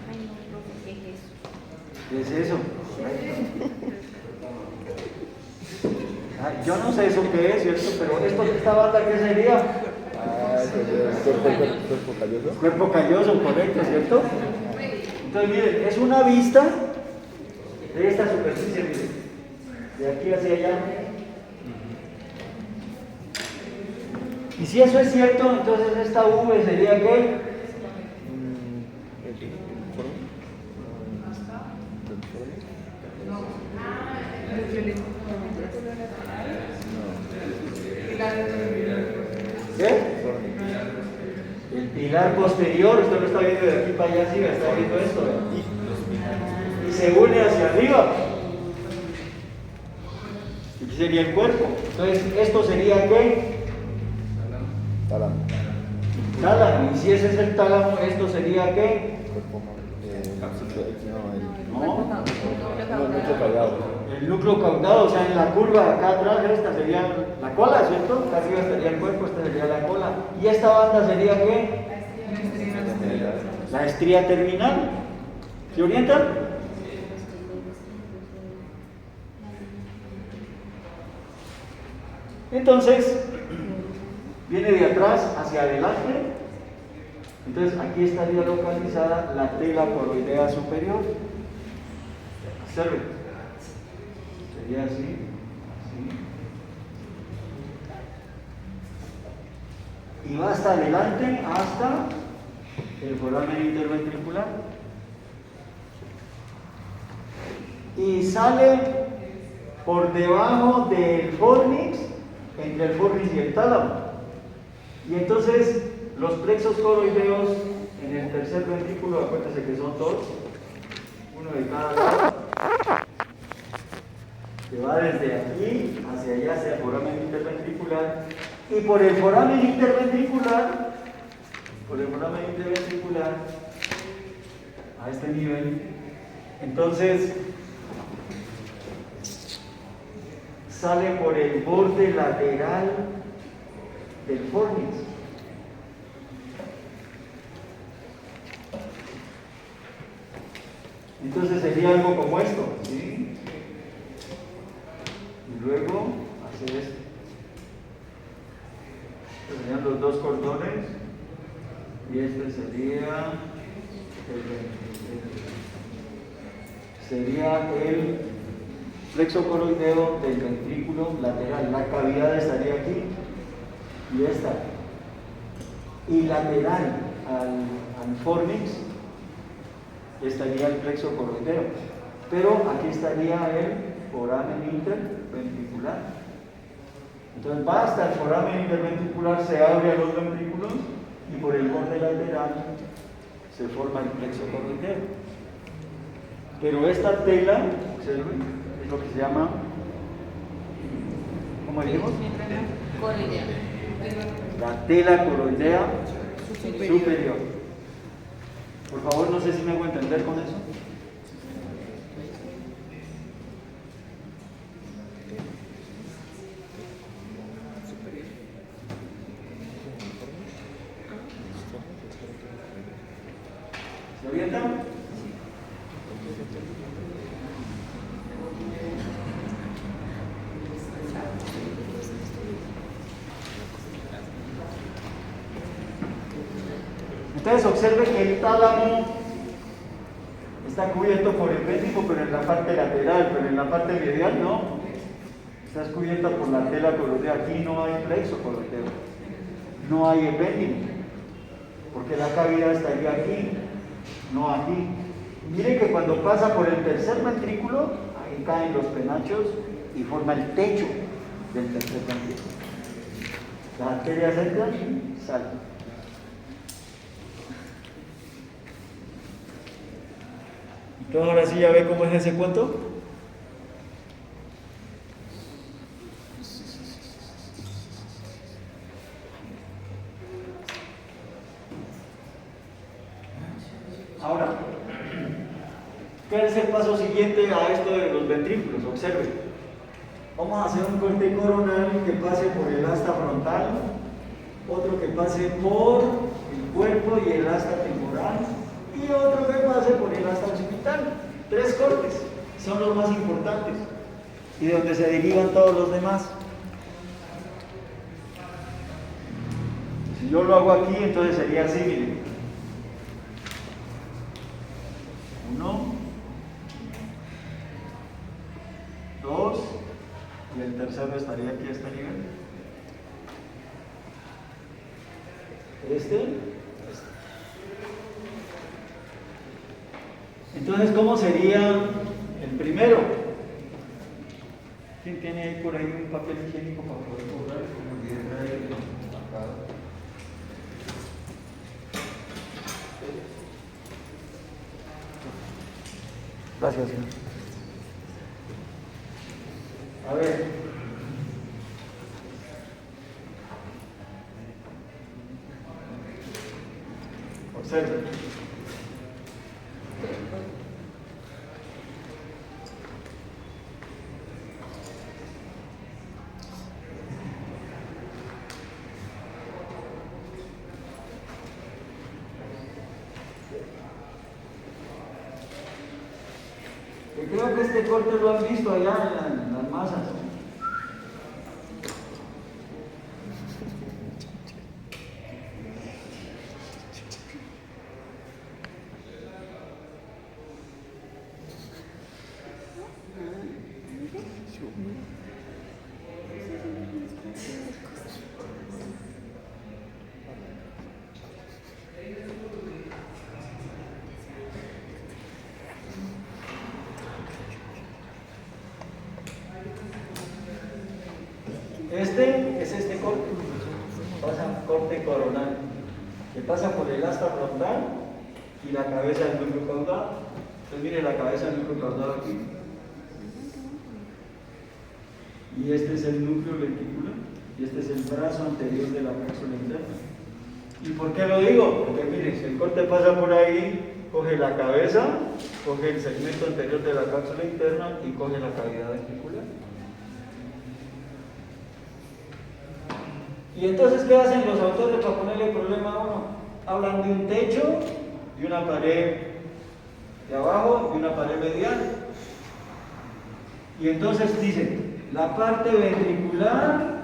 Ay, no, profe, ¿qué es eso? ¿Qué es eso? Ay, yo no sé eso qué es, ¿cierto? Pero esta banda, ¿qué sería? Ah, eso es cuerpo calloso. Cuerpo calloso, correcto, ¿cierto? Entonces, miren, es una vista de esta superficie, miren, de aquí hacia allá. Y si eso es cierto, entonces esta V sería ¿qué? ¿El informe? ¿Qué? El pilar posterior, usted lo está viendo de aquí para allá, sí, está viendo esto. Y se une hacia arriba. Aquí sería el cuerpo. Entonces, esto sería ¿qué? Tálamo. Tálamo. Y si ese es el tálamo, esto sería ¿qué? Cuerpo No. no, mucho callado. El núcleo caudado, o sea, en la curva acá atrás, esta sería la cola, ¿cierto? Acá arriba estaría el cuerpo, esta sería la cola. ¿Y esta banda sería qué? La estría terminal. ¿Se orientan? Entonces, viene de atrás hacia adelante. Entonces, aquí estaría localizada la tela coroidea superior. Observen. Sería así, así. Y va hasta adelante, hasta el foramen interventricular. Y sale por debajo del fornix, entre el fornix y el tálamo. Y entonces los plexos coroideos en el tercer ventrículo, acuérdense que son dos, uno de cada lado, que va desde aquí hacia allá, hacia el foramen interventricular, y por el foramen interventricular, a este nivel, entonces sale por el borde lateral del fornix. Entonces sería algo como esto, ¿sí? Y luego hacer esto. Estos serían los dos cordones y este sería el plexo coroideo del ventrículo lateral. La cavidad estaría aquí y esta. Y lateral al fornix estaría el plexo coroideo. Pero aquí estaría el foramen interventricular. Entonces va hasta el foramen interventricular, se abre a los ventrículos y por el borde lateral se forma el plexo coroideo. Pero esta tela, observen, es lo que se llama, ¿cómo dijimos? Coroidea. La tela coroidea superior. Por favor, no sé si me hago entender con eso. ¿Se orientan? Entonces observe que el tálamo está cubierto por el ventrículo, pero en la parte lateral, pero en la parte medial no. Está cubierta por la tela coroidea. Aquí no hay plexo coroideo, no hay epéndime, porque la cavidad estaría aquí, no aquí. Miren que cuando pasa por el tercer ventrículo, ahí caen los penachos y forma el techo del tercer ventrículo. Las arterias entran y salen. Entonces ahora sí ya ve cómo es ese cuento. Ahora, ¿Cuál es el paso siguiente a esto de los ventrículos? Observen. Vamos a hacer un corte coronal que pase por el asta frontal, otro que pase por el cuerpo y el asta temporal, y otro que pase por el asta occipital. 3 cortes son los más importantes y de donde se derivan todos los demás. Si yo lo hago aquí, entonces sería así, miren. 1, 2, y el tercero estaría aquí a este nivel. Este. Entonces, ¿cómo sería el primero? ¿Quién tiene ahí por ahí un papel higiénico para poder borrar? Como que trae acá. Gracias, señor. A ver. Observen. Yo creo que este corte lo han visto allá en las masas. Este es este corte, pasa corte coronal, que pasa por el asta frontal y la cabeza del núcleo caudado. Entonces mire la cabeza del núcleo caudado aquí. Y este es el núcleo lenticular y este es el brazo anterior de la cápsula interna. ¿Y por qué lo digo? Porque mire, si el corte pasa por ahí, coge la cabeza, coge el segmento anterior de la cápsula interna y coge la cavidad ventricular. Y entonces, ¿qué hacen los autores para ponerle problema a uno? Hablan de un techo, de una pared de abajo y una pared medial. Y entonces dicen, la parte ventricular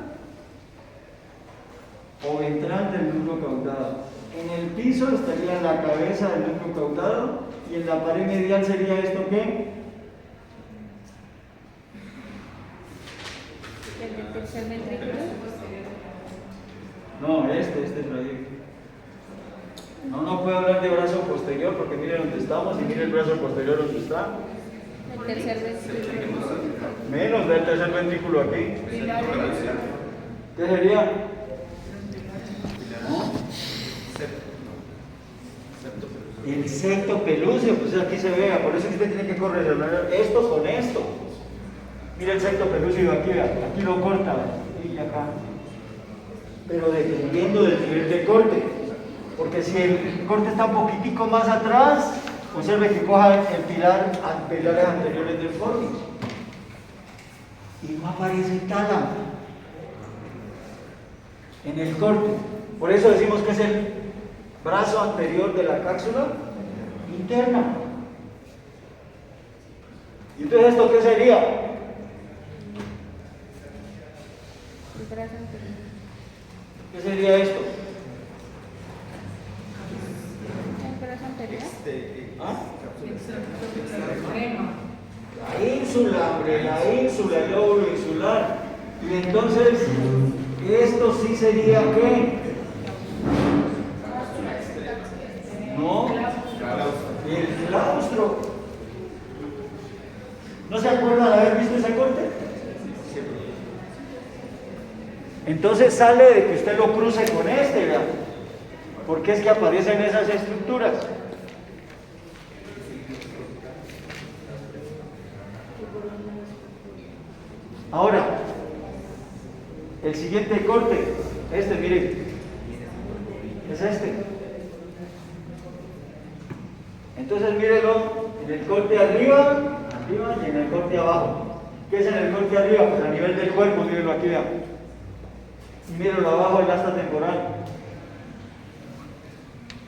o ventral del núcleo caudado. En el piso estaría la cabeza del núcleo caudado y en la pared medial sería esto ¿qué? El tercer ventrículo. No, este trayecto. No puedo hablar de brazo posterior porque mire dónde estamos y mire el brazo posterior donde está. El tercer ventrículo. Menos del tercer ventrículo aquí. ¿Qué sería? ¿No? El septo pelúceo, pues aquí se vea, por eso usted tiene que correlacionar esto con esto. Mire el septo pelúceo aquí, aquí lo corta, y acá. Pero dependiendo del nivel de corte, porque si el corte está un poquitico más atrás, observe que coja el pilares anteriores del fornix y no aparece tálamo en el corte. Por eso decimos que es el brazo anterior de la cápsula interna. ¿Y entonces esto qué sería? El brazo anterior. ¿Qué sería esto? El brazo anterior. ¿Ah? Crema. La ínsula, hombre, la ínsula, el lóbulo insular. Y entonces, esto sí sería ¿qué? No, el claustro. ¿No se acuerdan de haber visto ese corte? Entonces sale de que usted lo cruce con este, ¿verdad? Porque es que aparecen esas estructuras. Ahora, el siguiente corte, este, miren, es este. Entonces, mírenlo, En el corte arriba y en el corte abajo. ¿Qué es en el corte arriba? Pues a nivel del cuerpo, mírenlo aquí, vean. Y mírenlo abajo, el asta temporal.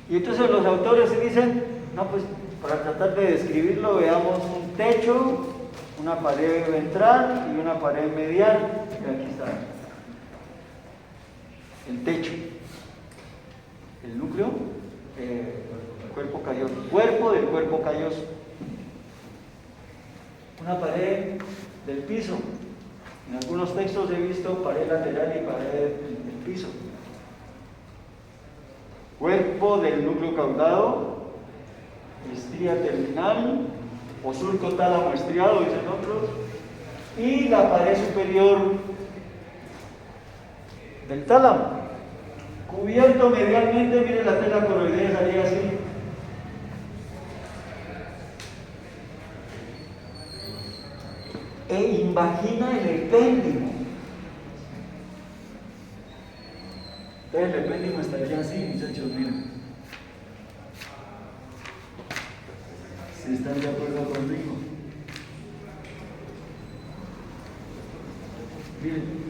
Y entonces los autores dicen, no, pues para tratar de describirlo, veamos un techo, una pared ventral y una pared medial. Y aquí está. El techo. El núcleo, cuerpo calloso. Cuerpo del cuerpo calloso. Una pared del piso. En algunos textos he visto pared lateral y pared del piso. Cuerpo del núcleo caudado, estría terminal o surco tálamo estriado, dicen otros, y la pared superior del tálamo, cubierto medialmente, miren la tela coroidea salía así. E invagina el epéndimo. Entonces el epéndimo estaría así, muchachos, miren. Si están de acuerdo conmigo. Miren.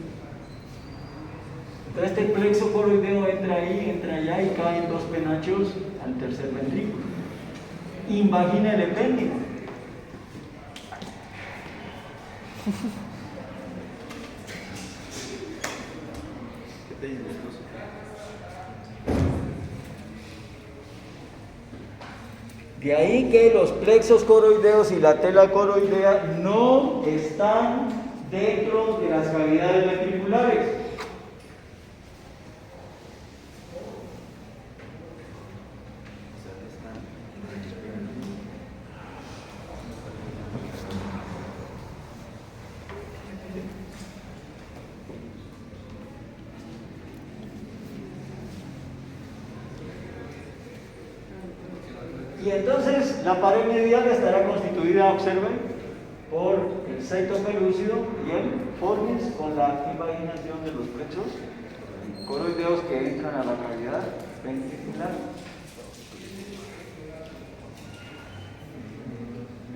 Entonces este plexo coroideo entra ahí, entra allá y caen dos penachos al tercer ventrículo. Invagina el epéndimo. ¿Qué te dices tú? De ahí que los plexos coroideos y la tela coroidea no están dentro de las cavidades ventriculares. Y entonces la pared medial estará constituida, observen, por el septo pelúcido y el fornis con la invaginación de los plexos coroideos que entran a la cavidad ventricular.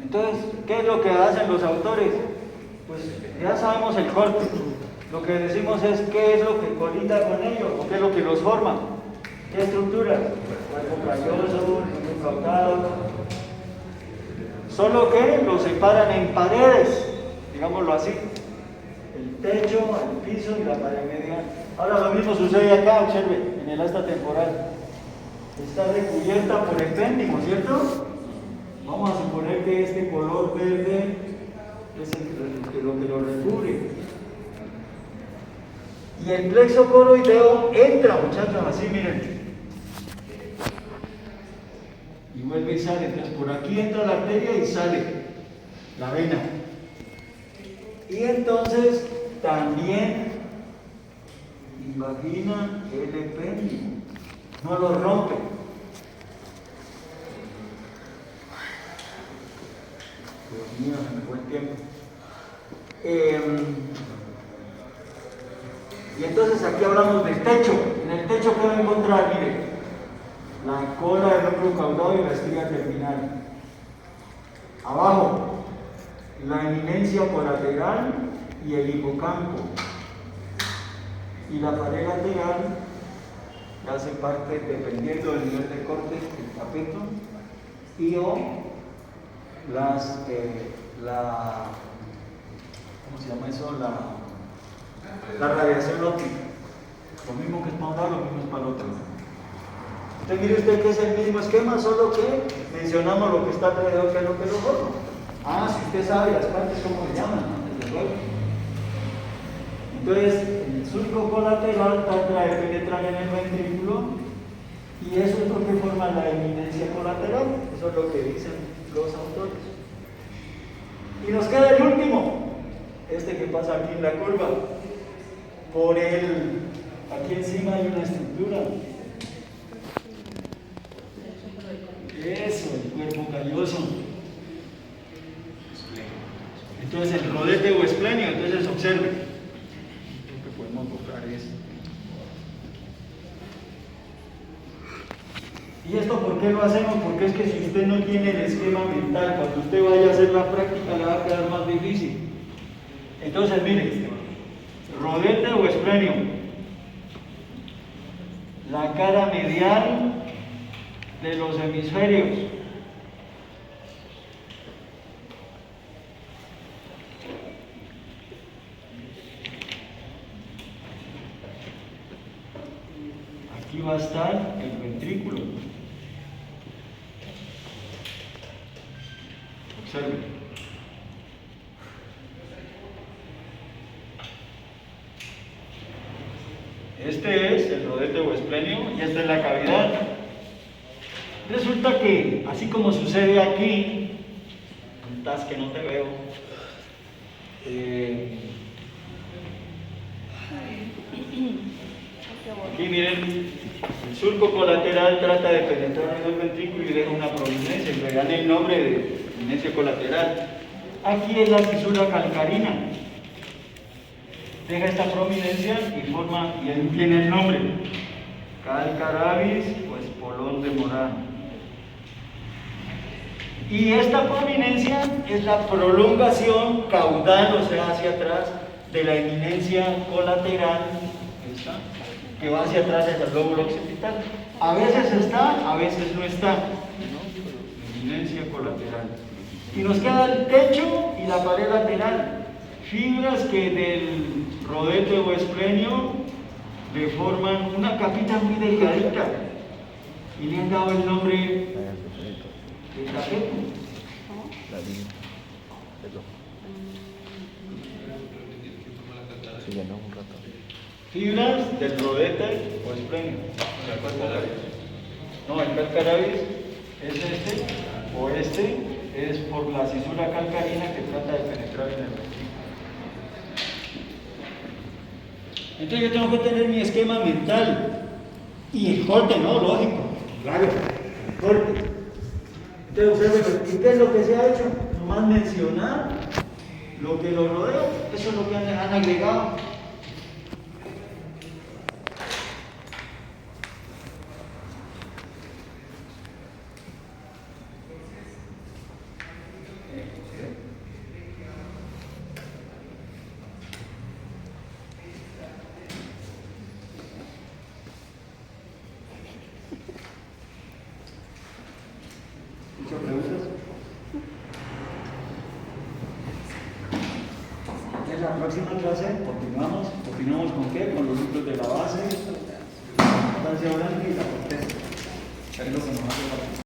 Entonces, ¿qué es lo que hacen los autores? Pues ya sabemos el corte. Lo que decimos es qué es lo que colita con ellos, o qué es lo que los forma. ¿Qué estructuras? Cuerpo calloso, núcleo caudado. Solo que los separan en paredes, digámoslo así. El techo, el piso y la pared medial. Ahora lo mismo sucede acá, observe, en el asta temporal. Está recubierta por epéndimo, ¿cierto? Vamos a suponer que este color verde es lo que lo recubre. Y el plexo coroideo entra, muchachos, así miren. Y vuelve y sale. Entonces por aquí entra la arteria y sale la vena. Y entonces también invagina el epéndimo. No lo rompe. Dios mío, se me fue el tiempo. Y entonces aquí hablamos del techo. En el techo, ¿qué va a encontrar? Mire, la cola del núcleo caudado y la estría terminal. Abajo, la eminencia colateral y el hipocampo. Y la pared lateral que hace parte, dependiendo del nivel de corte, el tapeto y o ¿cómo se llama eso? La radiación óptica. Lo mismo que es para un lado, lo mismo es para el otro. Entonces mire usted que es el mismo esquema, solo que mencionamos lo que está alrededor, que es lo que lo forma. Ah, si usted sabe las partes, ¿cómo se llaman? ¿No? Desde luego. Entonces, el surco colateral trata de penetrar en el ventrículo y eso es lo que forma la eminencia colateral. Eso es lo que dicen los autores. Y nos queda el último, este que pasa aquí en la curva. Aquí encima hay una estructura. Eso, el cuerpo calloso. Entonces el rodete o esplenio, entonces observe. Lo que podemos buscar es. ¿Y esto por por qué lo hacemos? Porque es que si usted no tiene el esquema mental, cuando usted vaya a hacer la práctica le va a quedar más difícil. Entonces, mire, rodete o esplenio, la cara medial de los hemisferios. Aquí va a estar el ventrículo. Observe. Este es el rodete o esplenio y esta es la cavidad. Resulta que, así como sucede aquí, estás que no te veo, aquí miren, el surco colateral trata de penetrar en el ventrículo y deja una prominencia, le dan el nombre de prominencia colateral. Aquí es la fisura calcarina, deja esta prominencia y forma, y ahí tiene el nombre, calcaravis o espolón de Morán. Y esta prominencia es la prolongación caudal, o sea, hacia atrás, de la eminencia colateral, esta, que va hacia atrás del lóbulo occipital. A veces está, a veces no está. Eminencia colateral. Y nos queda el techo y la pared lateral. Fibras que del rodete o esplenio le forman una capita muy delgadita. Y le han dado el nombre de cateto. La línea. Eso. Sí, ya no, un rato. Fibras del rodete o esplenio. No, el calcaravis es este, o este es por la cisura calcarina que trata de penetrar en el ventrículo. Entonces yo tengo que tener mi esquema mental y el corte, ¿no? Lógico, claro, el corte. Entonces, ¿y qué es lo que se ha hecho? Nomás mencionar lo que lo rodea, eso es lo que han agregado. ¿Muchas preguntas? En la próxima clase continuamos con qué? Con los núcleos de la base, la sustancia blanca y la corteza. Es lo que nos hace falta.